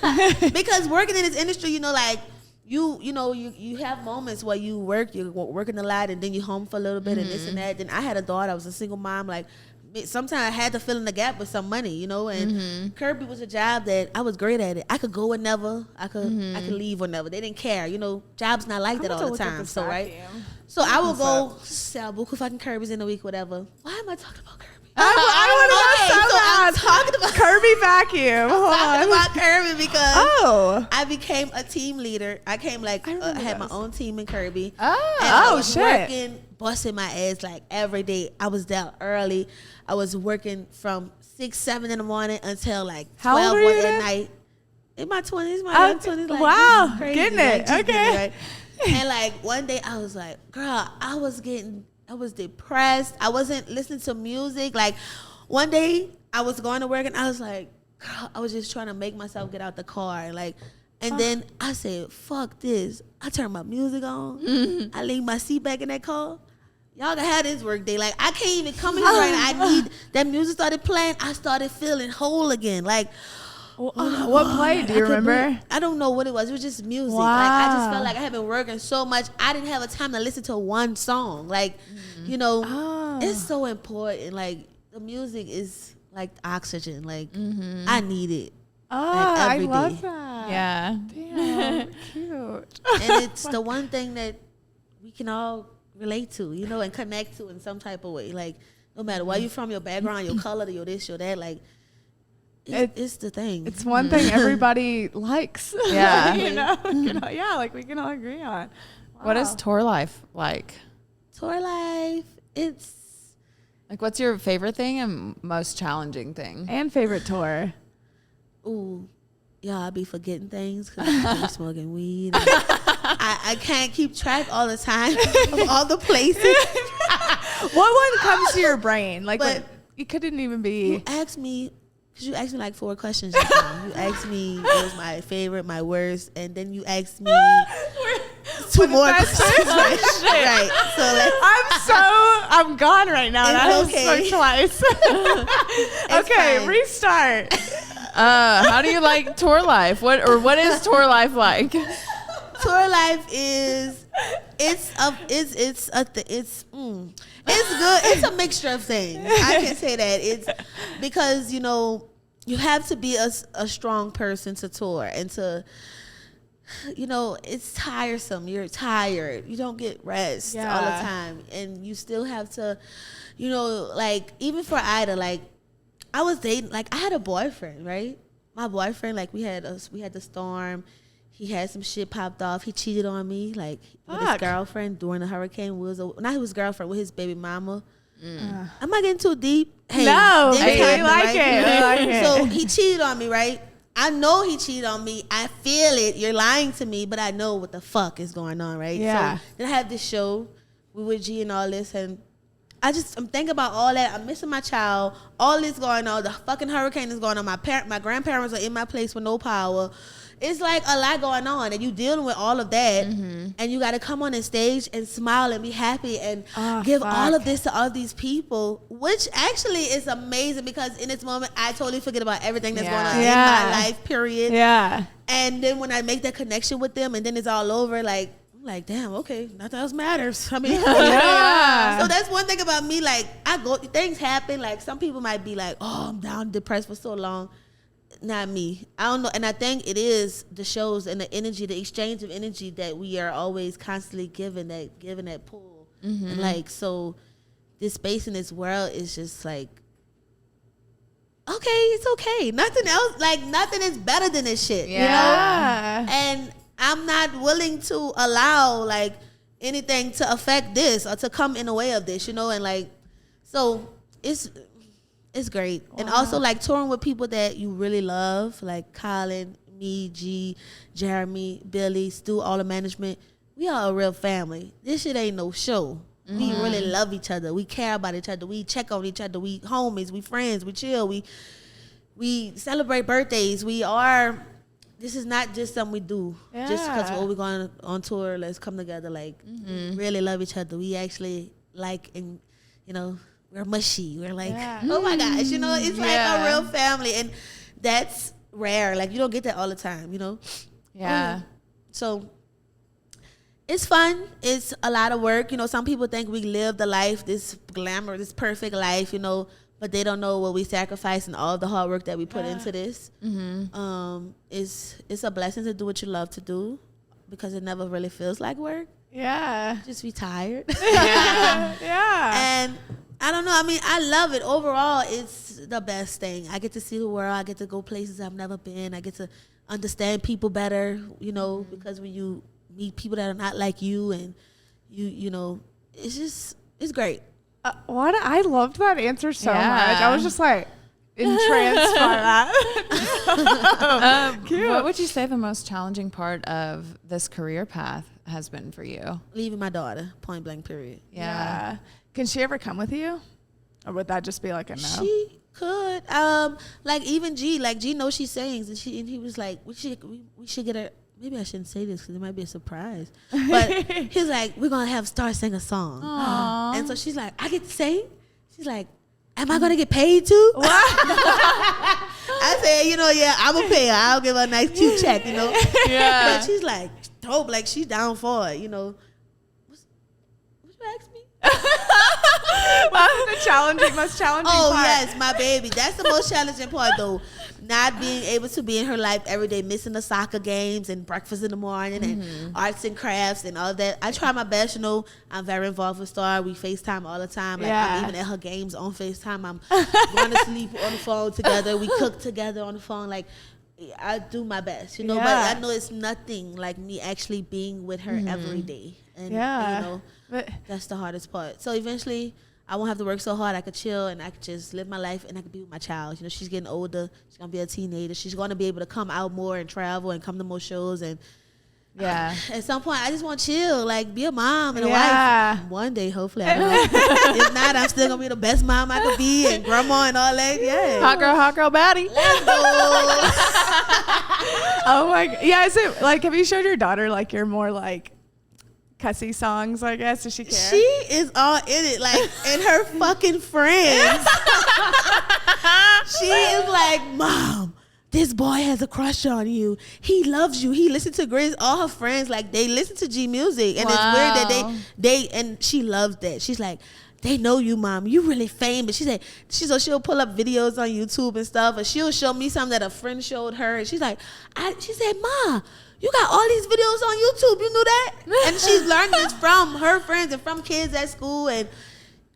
because working in this industry, like, you have moments where you're working a lot and then you're home for a little bit and this and that. Then I had a daughter. I was a single mom. Like, sometimes I had to fill in the gap with some money, and Kirby was a job that I was great at it. I could go whenever, I could leave whenever. They didn't care, jobs not like that all the time. So right, so I will go sell buku fucking Kirby's in a week, whatever. Why am I talking about Kirby? I want to know so bad. I'm talking about Kirby vacuum. talking about Kirby because I became a team leader. I came like I had my own team in Kirby. And Oh, I was shit. working, busting my ass like every day. I was down early. I was working from 6, 7 in the morning until like How 12 old were you at then? night. In my 20s, my young 20s. Like, wow, this is crazy. getting Like, it. just Okay. getting it, right? And like one day I was like, girl, I was depressed. I wasn't listening to music. Like one day I was going to work and I was like, girl, I was just trying to make myself get out the car. And then I said, fuck this. I turned my music on. I leaned my seat back in that car. Y'all can have this work day. Like, I can't even come in here right now. I need that music started playing. I started feeling whole again. Like, what play? Do you remember? I don't know what it was. It was just music. Wow. Like, I just felt like I had been working so much. I didn't have a time to listen to one song. Like, it's so important. Like, the music is like oxygen. Like, I need it. I every love day. that. Yeah. Damn, cute. And it's the one thing that we can all relate to, and connect to in some type of way. Like, no matter where you're from, your background, your color, your this, your that, like, it's the thing. It's one thing everybody likes. Yeah. Like we can all agree on. What is Wow. tour life like? Tour life, Like, what's your favorite thing and most challenging thing? And favorite tour. Ooh, y'all, I be forgetting things because I be smoking weed. I can't keep track all the time of all the places. What one comes to your brain? Like, But- it couldn't even be. You asked me, because you asked me like 4 questions just now. You asked me what was my favorite, my worst, and then you asked me 2 more questions. Right. So I'm gone right now. It's That okay. was so twice. Okay, fine. restart. How do you like tour life? What is tour life like? tour life is it's good. It's a mixture of things. I can say that. It's because, you know, you have to be a strong person to tour and to, you know, it's tiresome. You're tired. You don't get rest all the time. And you still have to, you know, like, even for Ida, like, I was dating, like, I had a boyfriend, right? My boyfriend, like, we had the storm. He had some shit popped off. He cheated on me, like, with his girlfriend during the hurricane. Not his girlfriend, with his baby mama. Am I getting too deep? Hey, No, things I happen, like right? it. I like it. So he cheated on me, right? I know he cheated on me. I feel it. You're lying to me, but I know what the fuck is going on, right? Yeah. So then I had this show. We were G and all this, and I'm thinking about all that. I'm missing my child. All this going on. The fucking hurricane is going on. My grandparents are in my place with no power. It's like a lot going on, and you dealing with all of that, and you got to come on the stage and smile and be happy and give all of this to all these people, which actually is amazing, because in this moment, I totally forget about everything that's going on in my life, period. Yeah. And then when I make that connection with them, and then it's all over, like, I'm like, damn, okay, nothing else matters. I mean, so that's one thing about me. Like, things happen. Like, some people might be like, oh, I'm down, depressed for so long. Not me. I don't know. And I think it is the shows and the energy, the exchange of energy that we are always constantly giving that pull. And like, so this space in this world is just like, okay, it's okay. Nothing else, like, nothing is better than this shit. You know? And I'm not willing to allow, like, anything to affect this or to come in the way of this, you know? And like, so it's great. Wow. And also, like, touring with people that you really love, like Colin, me, G, Jeremy, Billy, Stu, all the management. We are a real family. This shit ain't no show. We really love each other. We care about each other. We check on each other. We homies. We friends. We chill. We celebrate birthdays. This is not just something we do just because we're going on tour. Let's come together. Like, really love each other. We actually like, and, you know, we're mushy. We're like, oh my gosh, you know, it's like a real family. And that's rare. Like, you don't get that all the time, you know? Yeah. So it's fun. It's a lot of work. You know, some people think we live the life, this glamour, this perfect life, you know, but they don't know what we sacrifice and all the hard work that we put into this. It's a blessing to do what you love to do, because it never really feels like work. Yeah. Just be tired. Yeah. And I don't know. I mean, I love it. Overall, it's the best thing. I get to see the world. I get to go places I've never been. I get to understand people better, you know, because when you meet people that are not like you, and you know, it's great. I loved that answer so much. I was just like entranced by that. Cute. What would you say the most challenging part of this career path has been for you? Leaving my daughter, point blank, period. Yeah. Can she ever come with you? Or would that just be like a no? She could. Like, even G knows she sings, and he was like, we should get her. Maybe I shouldn't say this because it might be a surprise. But he's like, we're gonna have Star sing a song. Aww. And so she's like, I get to sing? She's like, am I gonna get paid too? I said, you know, yeah, I'm gonna pay her. I'll give her a nice cute check, you know. But she's like, dope, like, she's down for it, you know. What you ask me? What's the most challenging part? Yes, my baby. That's the most challenging part, though. Not being able to be in her life every day, missing the soccer games and breakfast in the morning and arts and crafts and all that. I try my best, you know. I'm very involved with Star. We FaceTime all the time. Like, I'm even at her games on FaceTime. I'm going to sleep on the phone together. We cook together on the phone. Like, I do my best, you know. But I know it's nothing like me actually being with her every day. And, you know, that's the hardest part. So eventually I won't have to work so hard. I could chill and I could just live my life and I could be with my child. You know, she's getting older. She's going to be a teenager. She's going to be able to come out more and travel and come to more shows. And Yeah. at some point, I just want to chill, like be a mom and a Yeah. wife. One day, hopefully. I don't know. If not, I'm still going to be the best mom I could be and grandma and all that. Yeah. Hot girl, baddie. Let's go. Oh my god. Yeah, is it like have you showed your daughter like your more like cussy songs, I guess? Does she care? She is all in it, like, and her fucking friends. She is like, Mom, this boy has a crush on you. He loves you. He listens to Griz. All her friends, like, they listen to G music, and it's weird that they and she loves that. She's like, they know you, Mom. You really famous. She said, she'll pull up videos on YouTube and stuff, and she'll show me something that a friend showed her, and she's like, she said, Ma, you got all these videos on YouTube. You knew that? And she's learned this from her friends and from kids at school. And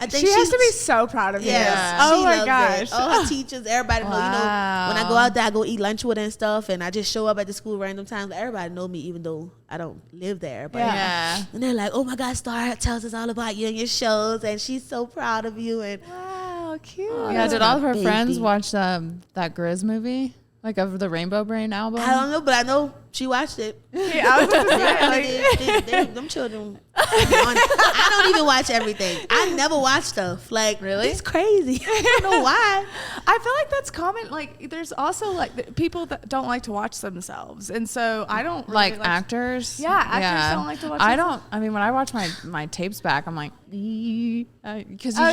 I think she has to be so proud of you. Yes. Oh She my loves gosh. it. All her teachers, everybody know. You know, when I go out there, I go eat lunch with her and stuff. And I just show up at the school random times. Everybody know me, even though I don't live there. But Yeah. and they're like, oh my God, Star tells us all about you and your shows. And she's so proud of you. And Wow, cute. Yeah, did all of her baby. friends watch that Griz movie? Like of the Rainbow Brain album? I don't know, but I know she watched it. Yeah, I was gonna say, like, Them children. I don't even watch everything. I never watch stuff. Like, Really? It's crazy. I don't know why. I feel like that's common. Like, there's also like people that don't like to watch themselves, and so I don't really like actors? Yeah, actors don't like to watch I themselves. don't. I mean, when I watch my tapes back, I'm like, because you just Oh, know.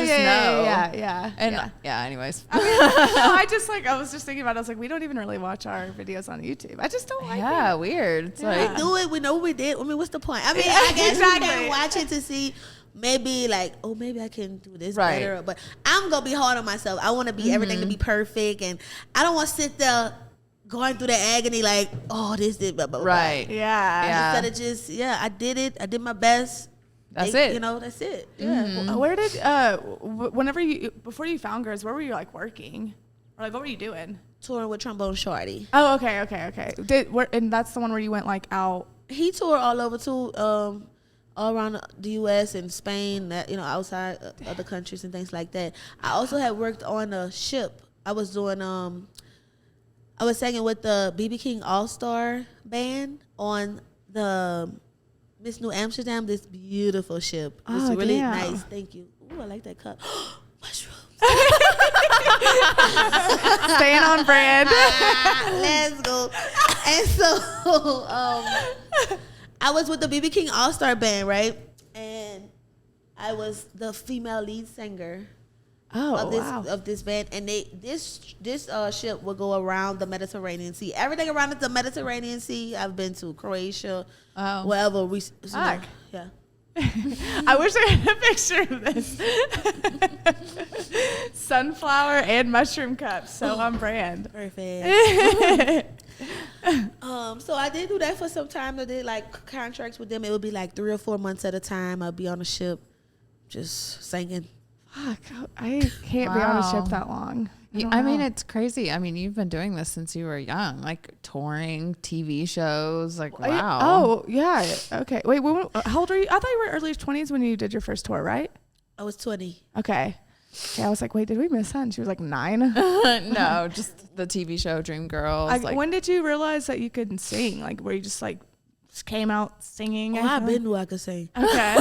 yeah. And yeah. yeah. Anyways. No, I just like I was just thinking about it. I was like, we don't even really watch our videos on YouTube. I just don't like Yeah, it. weird. It's Yeah. like Do it. We know we did. I mean, what's the point? I mean, I guess exactly. you can watch it to see maybe like, oh, maybe I can do this Right. better. But I'm going to be hard on myself. I want to be everything to be perfect. And I don't want to sit there going through the agony like, oh, this did, blah, blah, blah. right. Yeah. Yeah. Instead of just, I did it. I did my best. That's it. You know, that's it. Yeah. Where did whenever you before you found Griz, where were you like working, or like what were you doing? Touring with Trombone Shorty. Oh, okay. And that's the one where you went like out. He toured all over too, all around the U.S. and Spain, outside other countries and things like that. I also had worked on a ship. I was doing, I was singing with the BB King All-Star Band on the Miss New Amsterdam, this beautiful ship. It's Oh, really damn. nice. Thank you. Ooh, I like that cup. Mushrooms. Staying on brand. Let's go. And so I was with the BB King All-Star Band, right? And I was the female lead singer of this band. And this ship will go around the Mediterranean Sea. Everything around the Mediterranean Sea, I've been to. Croatia, wherever we. Fuck. Yeah. I wish I had a picture of this. Sunflower and mushroom cups, so on brand. Perfect. So I did do that for some time. I did like contracts with them. It would be like 3 or 4 months at a time. I'd be on a ship just singing. Fuck, I can't be on a ship Wow. that long. I mean, it's crazy. I mean, you've been doing this since you were young, like touring, TV shows. Like, wow. Oh, yeah. Okay. Wait, how old are you? I thought you were early 20s when you did your first tour, right? I was 20. Okay. Yeah, I was like, wait, did we miss that? And she was like 9. No, just the TV show Dreamgirls. Like, when did you realize that you could sing? Like, where you just like just came out singing? Oh, I been knew I could sing. Okay.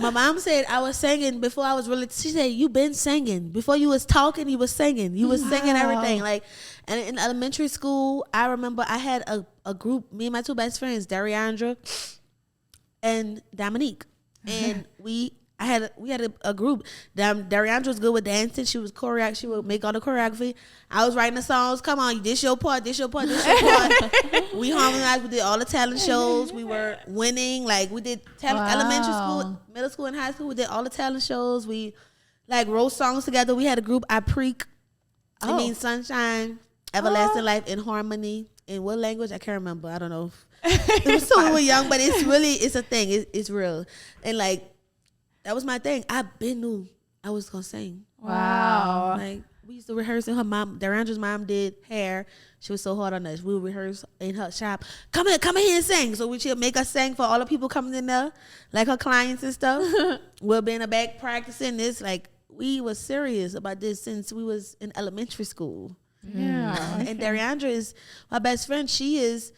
My mom said I was singing before I was really. She said you been singing before you was talking. You was singing. You was singing everything. Like, and in elementary school, I remember I had a group. Me and my 2 best friends, Dariandra and Dominique, and we had a group. Dariandra was good with dancing. She was She would make all the choreography. I was writing the songs. Come on, this your part. This your part. This your part. We harmonized. We did all the talent shows. We were winning. Like we did elementary school, middle school, and high school. We did all the talent shows. We like wrote songs together. We had a group. I preak. It means sunshine, everlasting life, in harmony. In what language? I can't remember. I don't know. It was so we were young, but it's a thing. It's real. And like. That was my thing. I been knew I was gonna sing. Wow. Like we used to rehearse, and her mom, Darandra's mom, did hair. She was so hard on us. We would rehearse in her shop. Come in here and sing. So she'd make us sing for all the people coming in there, like her clients and stuff. We'll be in the back practicing this. Like we was serious about this since we was in elementary school. Yeah. And Dariandra is my best friend. She is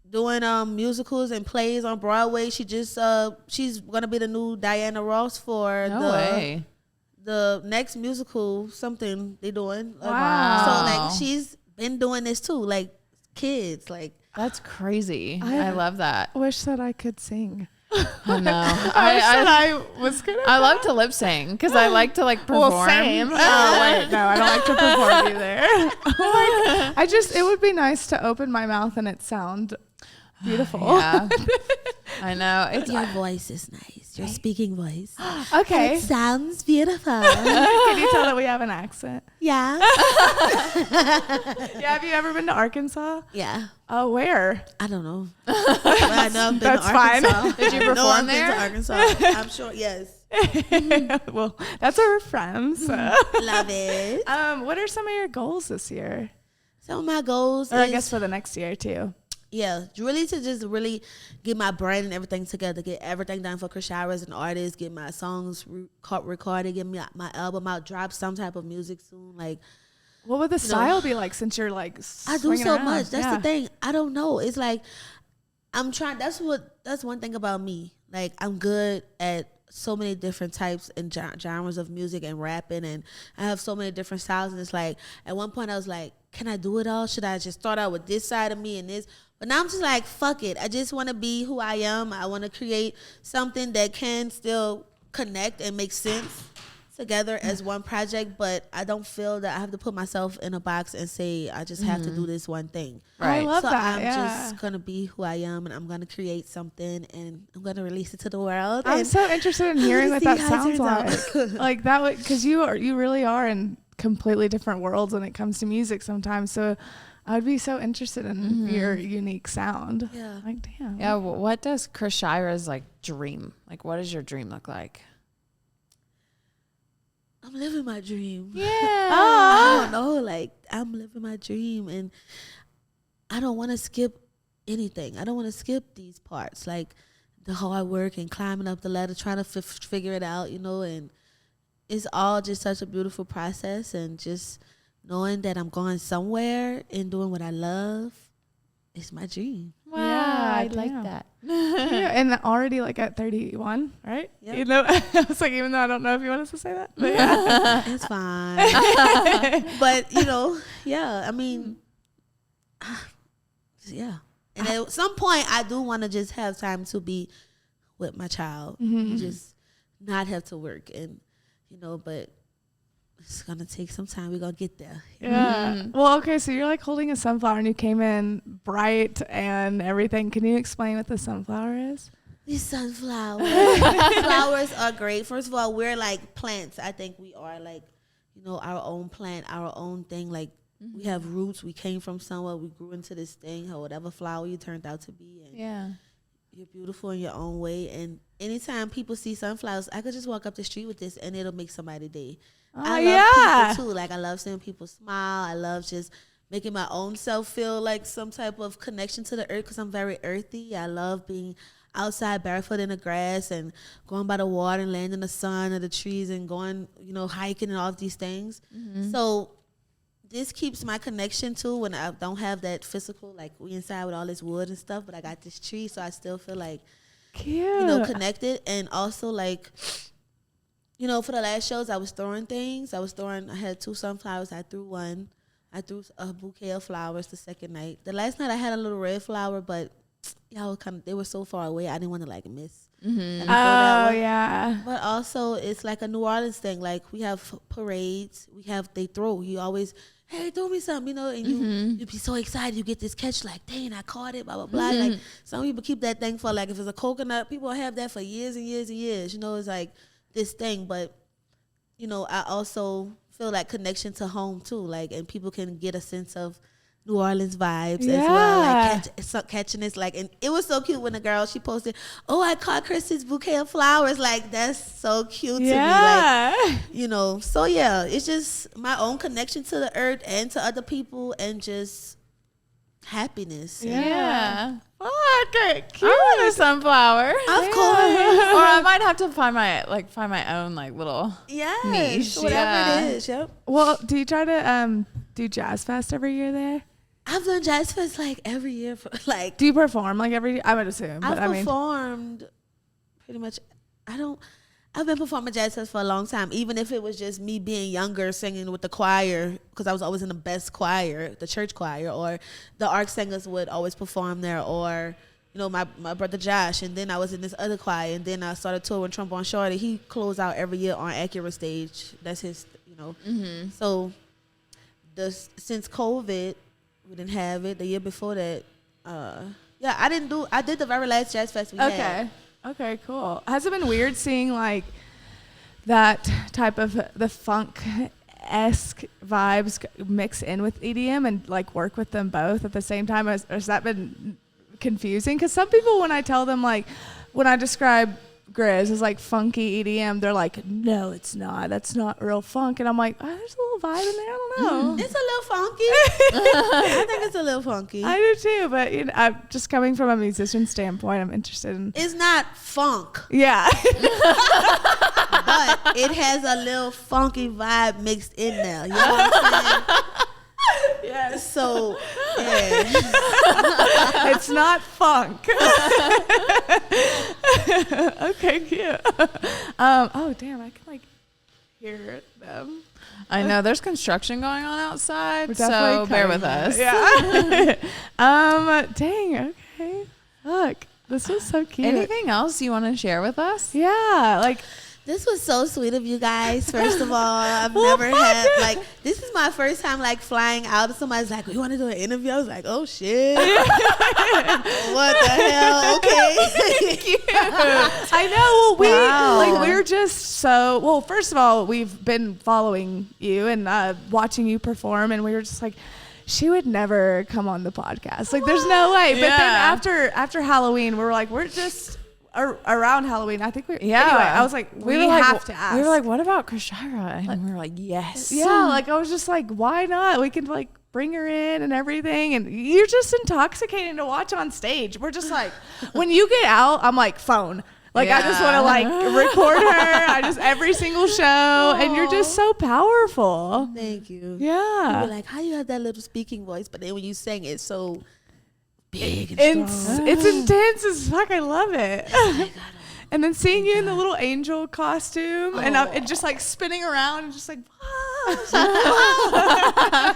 doing musicals and plays on Broadway. She just she's gonna be the new Diana Ross for No way. the next musical something they doing. Wow. So like she's been doing this too, like kids, like That's crazy. I love that. Wish that I could sing. I know. I was gonna. I love to lip sync because I like to like perform. Well, same. Oh wait, no, I don't like to perform either. It would be nice to open my mouth and it sound beautiful. Yeah. I know. It's your voice is nice. Your speaking voice. Okay. It sounds beautiful. Can you tell that we have an accent? Yeah. Yeah. Have you ever been to Arkansas? Yeah. Oh, where? I don't know. But I know I've been That's to fine. Arkansas. Did you I know perform I've there? been to Arkansas. I'm sure. Yes. Well, that's where we're from. So. Love it. What are some of your goals this year? Some of my goals Or I is, guess for the next year too. yeah, really to just really get my brand and everything together, get everything done for Chrishira as an artist, get my songs recorded, get my album out, drop some type of music soon. Like, What would the style be like since you're like I do swinging so around? much. That's Yeah. the thing. I don't know. It's like I'm trying. That's one thing about me. Like I'm good at so many different types and genres of music and rapping, and I have so many different styles. And it's like at one point I was like, can I do it all? Should I just start out with this side of me and this? But now I'm just like, fuck it. I just want to be who I am. I want to create something that can still connect and make sense together as one project, but I don't feel that I have to put myself in a box and say I just have to do this one thing. Right. I love So that. I'm yeah. just gonna be who I am, and I'm gonna create something, and I'm gonna release it to the world. I'm and so interested in hearing what see that how it sounds turns like. Like that, because you really are in completely different worlds when it comes to music sometimes. So I would be so interested in your unique sound. Yeah. Like, damn. Yeah. What does Chrishira's like dream? Like, what does your dream look like? I'm living my dream. Yeah. I don't know, like I'm living my dream, and I don't want to skip anything. I don't want to skip these parts, like the hard work and climbing up the ladder, trying to figure it out, and it's all just such a beautiful process, and just knowing that I'm going somewhere and doing what I love is my dream. Wow. Yeah, I like damn. that. Yeah, and already like at 31, right? Yep. You know, I was like, even though I don't know if you want us to say that, but yeah. It's fine. But, yeah, I mean, yeah. And at some point, I do want to just have time to be with my child. And just not have to work. And, but it's going to take some time. We're going to get there. Yeah. Well, okay, so you're like holding a sunflower and you came in bright and everything. Can you explain what the sunflower is? These flowers are great. First of all, we're like plants. I think we are like, our own plant, our own thing. Like we have roots. We came from somewhere. We grew into this thing, or whatever flower you turned out to be. And Yeah. you're beautiful in your own way. And anytime people see sunflowers, I could just walk up the street with this and it'll make somebody's day. I love people too. Like I love seeing people smile. I love just making my own self feel like some type of connection to the earth, because I'm very earthy. I love being outside barefoot in the grass and going by the water and laying in the sun of the trees and going, hiking and all of these things. So this keeps my connection too when I don't have that physical, like we inside with all this wood and stuff, but I got this tree, so I still feel like, Cute. connected. And also like, for the last shows, I was throwing things. I had 2 sunflowers. I threw one. I threw a bouquet of flowers the second night. The last night I had a little red flower, but they were so far away. I didn't want to like miss. I didn't throw that one. Yeah. But also it's like a New Orleans thing. Like we have parades. They throw. You always, hey, throw me something, and you be so excited. You get this catch like, dang, I caught it, blah, blah, blah. Like some people keep that thing for like, if it's a coconut, people have that for years and years and years. It's like this thing. But, I also feel like connection to home too. Like, and people can get a sense of New Orleans vibes as well. Like catching this, like, and it was so cute when the girl, she posted, oh, I caught Chris's bouquet of flowers. Like, that's so cute to me. Like, so yeah, it's just my own connection to the earth and to other people and just happiness. Yeah. Oh, okay. Cute. I want a sunflower. Of course. Or a I might have to find my own like little Yes, niche. whatever Yeah. it is. Yep. Well, do you try to do Jazz Fest every year there? I've done Jazz Fest like every year for like. Do you perform like every? I would assume, but I've I mean, performed pretty much. I've been performing Jazz Fest for a long time, even if it was just me being younger singing with the choir, because I was always in the best choir, the church choir, or the ARC singers would always perform there, or my brother Josh, and then I was in this other choir, and then I started touring Trombone Shorty. He closed out every year on Accurate Stage. That's his, So since COVID, we didn't have it. The year before that, I did the very last Jazz Fest we had. Okay, cool. Has it been weird seeing like that type of the funk-esque vibes mix in with EDM and like work with them both at the same time? Has that been confusing? Because some people, when I tell them like, when I describe Griz as like funky EDM, they're like, no, it's not. That's not real funk. And I'm like, there's a little vibe in there. I don't know. It's a little funky. I think it's a little funky. I do too, but I'm just coming from a musician standpoint, I'm interested in. It's not funk, Yeah. but it has a little funky vibe mixed in there. You know what I'm saying? Yes. So, yeah. It's not funk. Okay, cute. Oh, damn, I can like hear them. I know there's construction going on outside, We're so definitely bear cutting with us. that. Yeah. Dang, okay. Look, this was so cute. Anything else you want to share with us? Yeah, like, This was so sweet of you guys. First of all, I've Well, never had this is my first time flying out. Somebody's like, "We want to do an interview." I was like, "Oh shit, what the hell?" Okay. I know. Well, Wow. we're just so. Well, first of all, we've been following you and watching you perform, and we were just like, she would never come on the podcast. Like, there's no way. But then after Halloween, we were like, we're just around Halloween. I think we. Yeah. Anyway, I was like, we have to ask. We were like, what about Chrishira? And we were like, yes. yeah. Like, I was just like, why not? We can bring her in and everything, and you're just intoxicating to watch on stage. We're just like, when you get out, I'm like, phone. Like, I just want to record her. Every single show. Aww. And you're just so powerful. Thank you. Yeah. You were like, how you have that little speaking voice, but then when you sang it's so big and strong. It's intense as fuck. I love it. And then seeing you in the little angel costume and just spinning around and just like,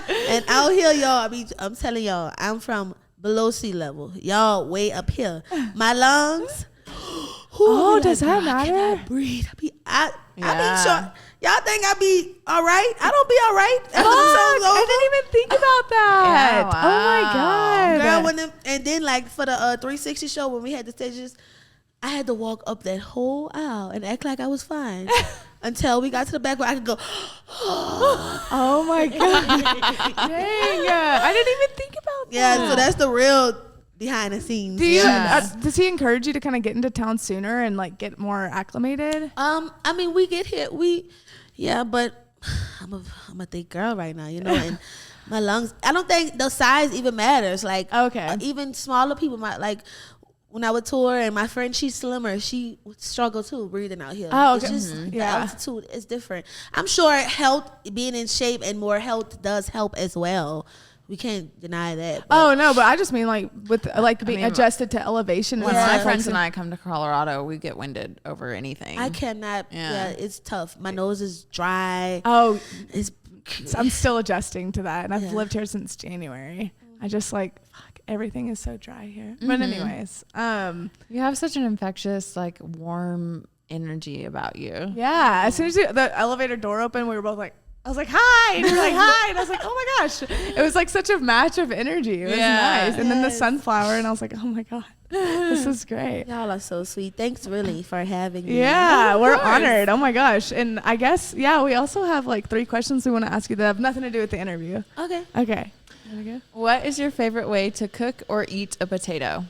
and out here, y'all, I'm telling y'all, I'm from below sea level. Y'all way up here. My lungs. Does that matter? I cannot breathe. I be sure. Y'all think I be all right? I don't be all right. I didn't even think about that. Yeah, wow. Oh my God. Girl, and then for the 360 show when we had the stages, I had to walk up that whole aisle and act like I was fine until we got to the back where I could go. Oh my God. Dang. I didn't even think about that. Yeah, so that's the real behind the scenes. Do you, Yes. does he encourage you to kind of get into town sooner and get more acclimated? I mean, we get here, but I'm a thick girl right now, and my lungs. I don't think the size even matters. Okay. Even smaller people might when I would tour, and my friend, she's slimmer, she would struggle too breathing out here. Oh, okay. It's just the Yeah. altitude is different. I'm sure health, being in shape and more health does help as well. We can't deny that. But Oh no, but I just mean being adjusted to elevation. When Yeah. my friends and I come to Colorado, we get winded over anything. I cannot. Yeah. Yeah, it's tough. My nose is dry. Oh, It's I'm still adjusting to that, and I've Yeah. lived here since January. I just fuck, everything is so dry here. But anyways, You have such an infectious, warm energy about you. yeah. As soon as the elevator door opened, we were both like, I was like, hi, and you were like, hi, and I was like, oh my gosh, it was such a match of energy. It was Yeah. nice, and then the Yes. sunflower, and I was like, oh my God, this is great. Y'all are so sweet. Thanks really for having me. Yeah, we're honored. Oh my gosh. And I guess, we also have 3 questions we want to ask you that have nothing to do with the interview. Okay. Okay. There we go. What is your favorite way to cook or eat a potato?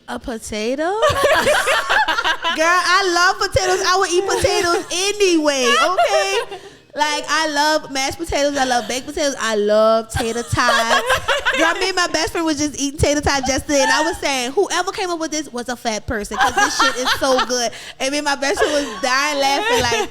A potato? Girl, I love potatoes. I would eat potatoes anyway, okay? Like, I love mashed potatoes. I love baked potatoes. I love tater tots. Girl, me and my best friend was just eating tater tots yesterday, and I was saying, whoever came up with this was a fat person, because this shit is so good. And me and my best friend was dying laughing. Like,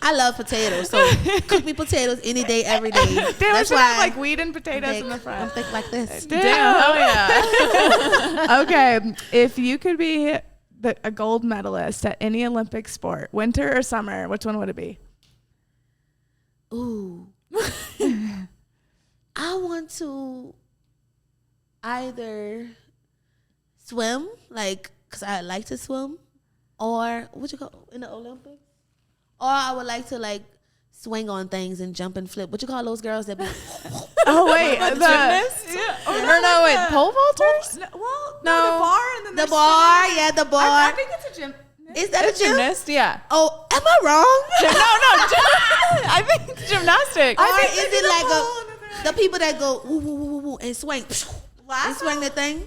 I love potatoes, so cook me potatoes any day, every day. Damn, That's we should have why like weed and potatoes in the I'm front. thick like this. Damn. Oh yeah. Okay, if you could be a gold medalist at any Olympic sport, winter or summer, which one would it be? Ooh. I want to either swim, like, because I like to swim, or what you call in the Olympics? Or I would like to, like, swing on things and jump and flip. What you call those girls that be... Oh, wait. The gymnasts? Yeah. Or no, wait, pole vaulters? No, well, No. the bar and then The there's bar, swimming. yeah, the bar. I think it's a gym. Is that a gym? Gymnast, yeah. Oh, am I wrong? I think it's gymnastics. Or is it like the people that go woo, woo, woo, woo, woo, and swing? And swing the thing?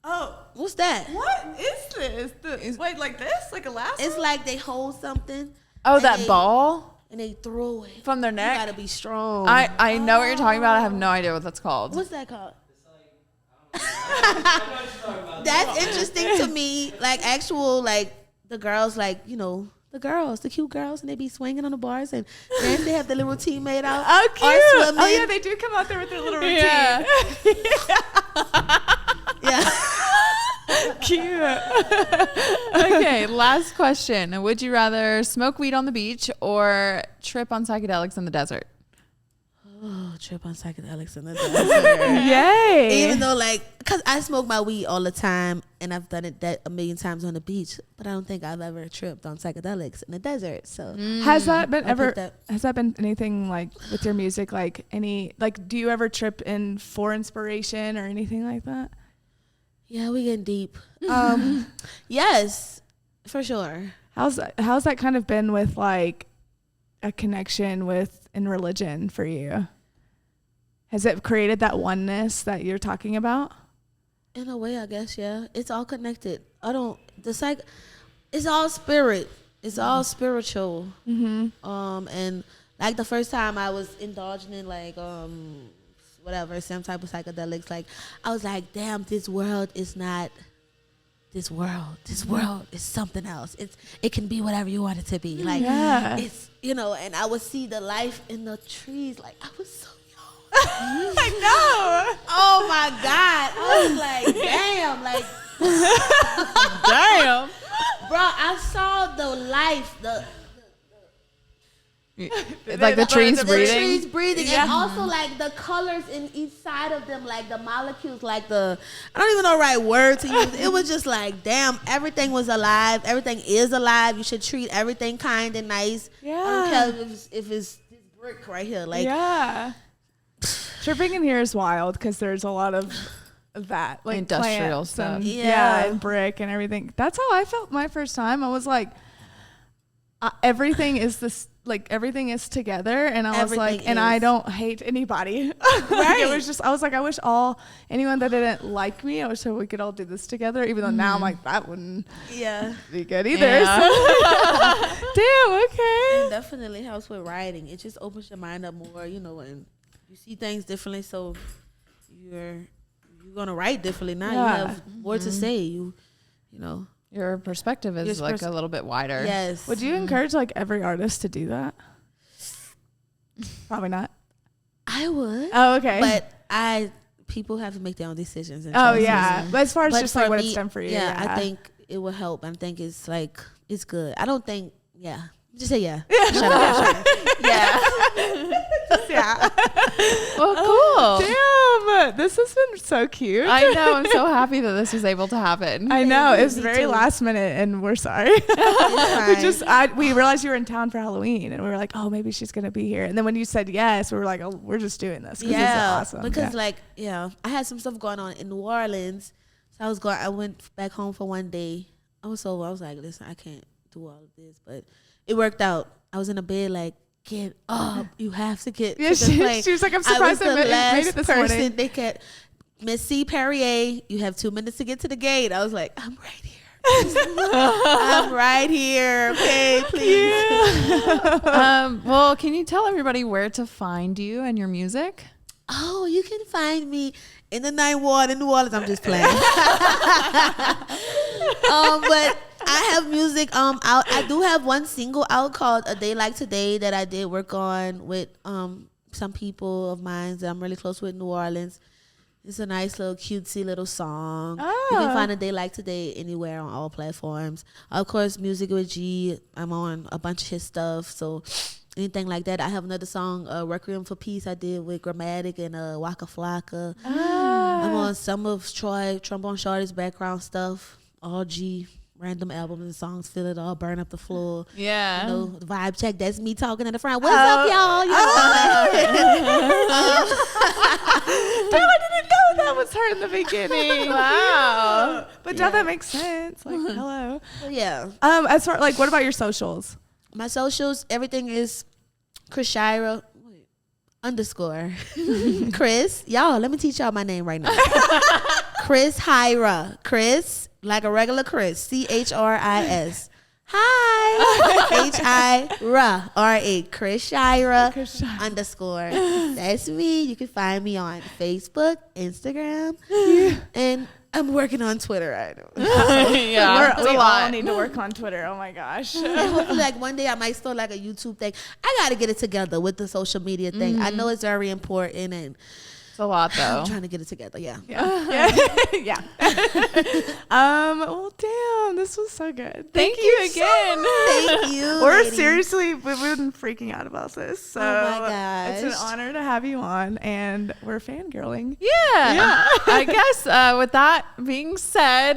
Oh, What's that? what is this? Wait, like this? Like a lasso? It's like they hold something. Oh, and that they- ball And they throw it. from their You neck. gotta be strong. I know what you're talking about. I have no idea what that's called. What's that called? That's interesting to me. Like, actual, like, the girls, like, you know, the cute girls, and they be swinging on the bars, and then they have the little teammate out. Oh, Or cute. swimming. Oh, yeah, they do come out there with their little routine. Yeah. Yeah. Cute. Okay, last question. Would you rather smoke weed on the beach or trip on psychedelics in the desert? Oh, trip on psychedelics in the desert. Yay. Even though, like, because I smoke my weed all the time, and I've done it that a million times on the beach, but I don't think I've ever tripped on psychedelics in the desert. So Has that been I'll ever? put that- Has that been anything like with your music? Like any? Like, do you ever trip in for inspiration or anything like that? yeah, we getting deep. Yes, for sure. How's that kind of been with like a connection with in religion for you? Has it created that oneness that you're talking about? In a way, I guess, yeah. It's all connected. It's all spirit. It's all spiritual. Mm-hmm. And like the first time I was indulging in like whatever, some type of psychedelics, like I was like, damn, this world is not this world. This world is something else. It can be whatever you want it to be. Like Yeah. it's, you know, and I would see the life in the trees. Like I was so young. I know. Oh my God. I was like, damn, like Damn. bro, I saw the life, Like the trees the breathing. trees breathing, Yeah. and also like the colors in each side of them, like the molecules, like I don't even know the right word to use. It was just like, damn, everything was alive. Everything is alive. You should treat everything kind and nice. I don't care if it's this brick right here. Like, Yeah. Tripping in here is wild because there's a lot of that, like Industrial plants stuff. and, Yeah. and brick and everything. That's how I felt my first time. I was like, everything is this. Like everything is together, and I was like, Everything and is. I don't hate anybody. Like, it was just, I was like, I wish anyone that didn't like me, I wish that we could all do this together. Even though now I'm like, that wouldn't yeah, be good either. Yeah. So. Damn. Okay. it definitely helps with writing. It just opens your mind up more, you know, and you see things differently. So you're gonna write differently now. Yeah. You have more to say. You know. Your perspective is Your like a little bit wider. Yes. Would you encourage like every artist to do that? Probably not. I would. Oh, okay. But people have to make their own decisions. And Oh choices. yeah. But as far as But just for like what me, it's done for you. yeah, I think it will help. I think it's like it's good. I don't think. Yeah. Just say yeah. Shut up. Yeah. Yeah. Well, cool. Damn. This has been so cute. I know. I'm so happy that this was able to happen. I know. It was Me very too. last minute and we're sorry. It's fine. We realized you were in town for Halloween and we were like, oh, maybe she's going to be here. And then when you said yes, we were like, oh, we're just doing this. 'Cause this is awesome. because Yeah. like I had some stuff going on in New Orleans, so I went back home for one day. I was like, listen, I can't do all of this, but it worked out. I was in a bed like, get up, you have to get Yeah, to the plane. she was like, I'm I was surprised the I made last it this person morning. they could. Miss C. Perrier, you have 2 minutes to get to the gate. I was like, I'm right here. I'm right here. Okay, please. Well, can you tell everybody where to find you and your music? Oh, you can find me in the Ninth Ward in New Orleans. I'm just playing. But I have music out. I do have one single out called A Day Like Today that I did work on with some people of mine that I'm really close with in New Orleans. It's a nice little cutesy little song. You can find A Day Like Today anywhere on all platforms. Of course, Music with G. I'm on a bunch of his stuff. So anything like that. I have another song, Requiem for Peace, I did with Grammatic and Waka Flocka. I'm on some of Troy Trombone Shorty's background stuff. All G. Random albums and songs, Feel It All, Burn Up the Floor. Yeah. You know, vibe check. That's me talking in the front. What's up, y'all? You know, I didn't know that was her in the beginning. Wow. But now that makes sense. Like, hello. yeah. As far like, what about your socials? My socials, everything is Chrishira _ Chris. Y'all, let me teach y'all my name right now. Chrishira. Chris, like a regular Chris. CHRIS. Hi. HIRA. Chrishira _ That's me. You can find me on Facebook, Instagram, and I'm working on Twitter right now. Yeah. We all need to work on Twitter. Oh my gosh. And hopefully, like one day I might start like a YouTube thing. I gotta get it together with the social media thing. I know it's very important, and It's a lot, though. I'm trying to get it together. Yeah. Yeah. Well, damn, this was so good. Thank you again. Thank you. We're ladies. seriously, we've been freaking out about this. So Oh my gosh. it's an honor to have you on, and we're fangirling. Yeah. I guess with that being said,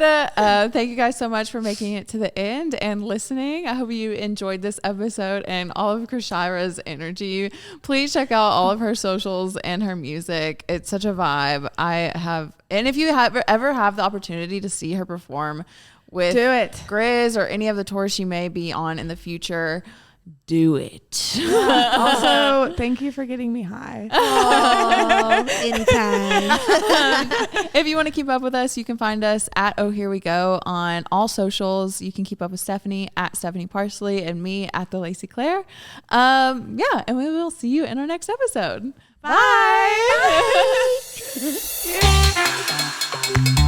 thank you guys so much for making it to the end and listening. I hope you enjoyed this episode and all of Chrishira's energy. Please check out all of her socials and her music. It's such a vibe. And if you ever have the opportunity to see her perform with Do it. Griz or any of the tours she may be on in the future, do it. Also, thank you for getting me high. Anytime. If you want to keep up with us, you can find us at Oh Here We Go on all socials. You can keep up with Stephanie at Stephanie Parsley and me at the Lacey Claire. And we will see you in our next episode. Bye. Bye.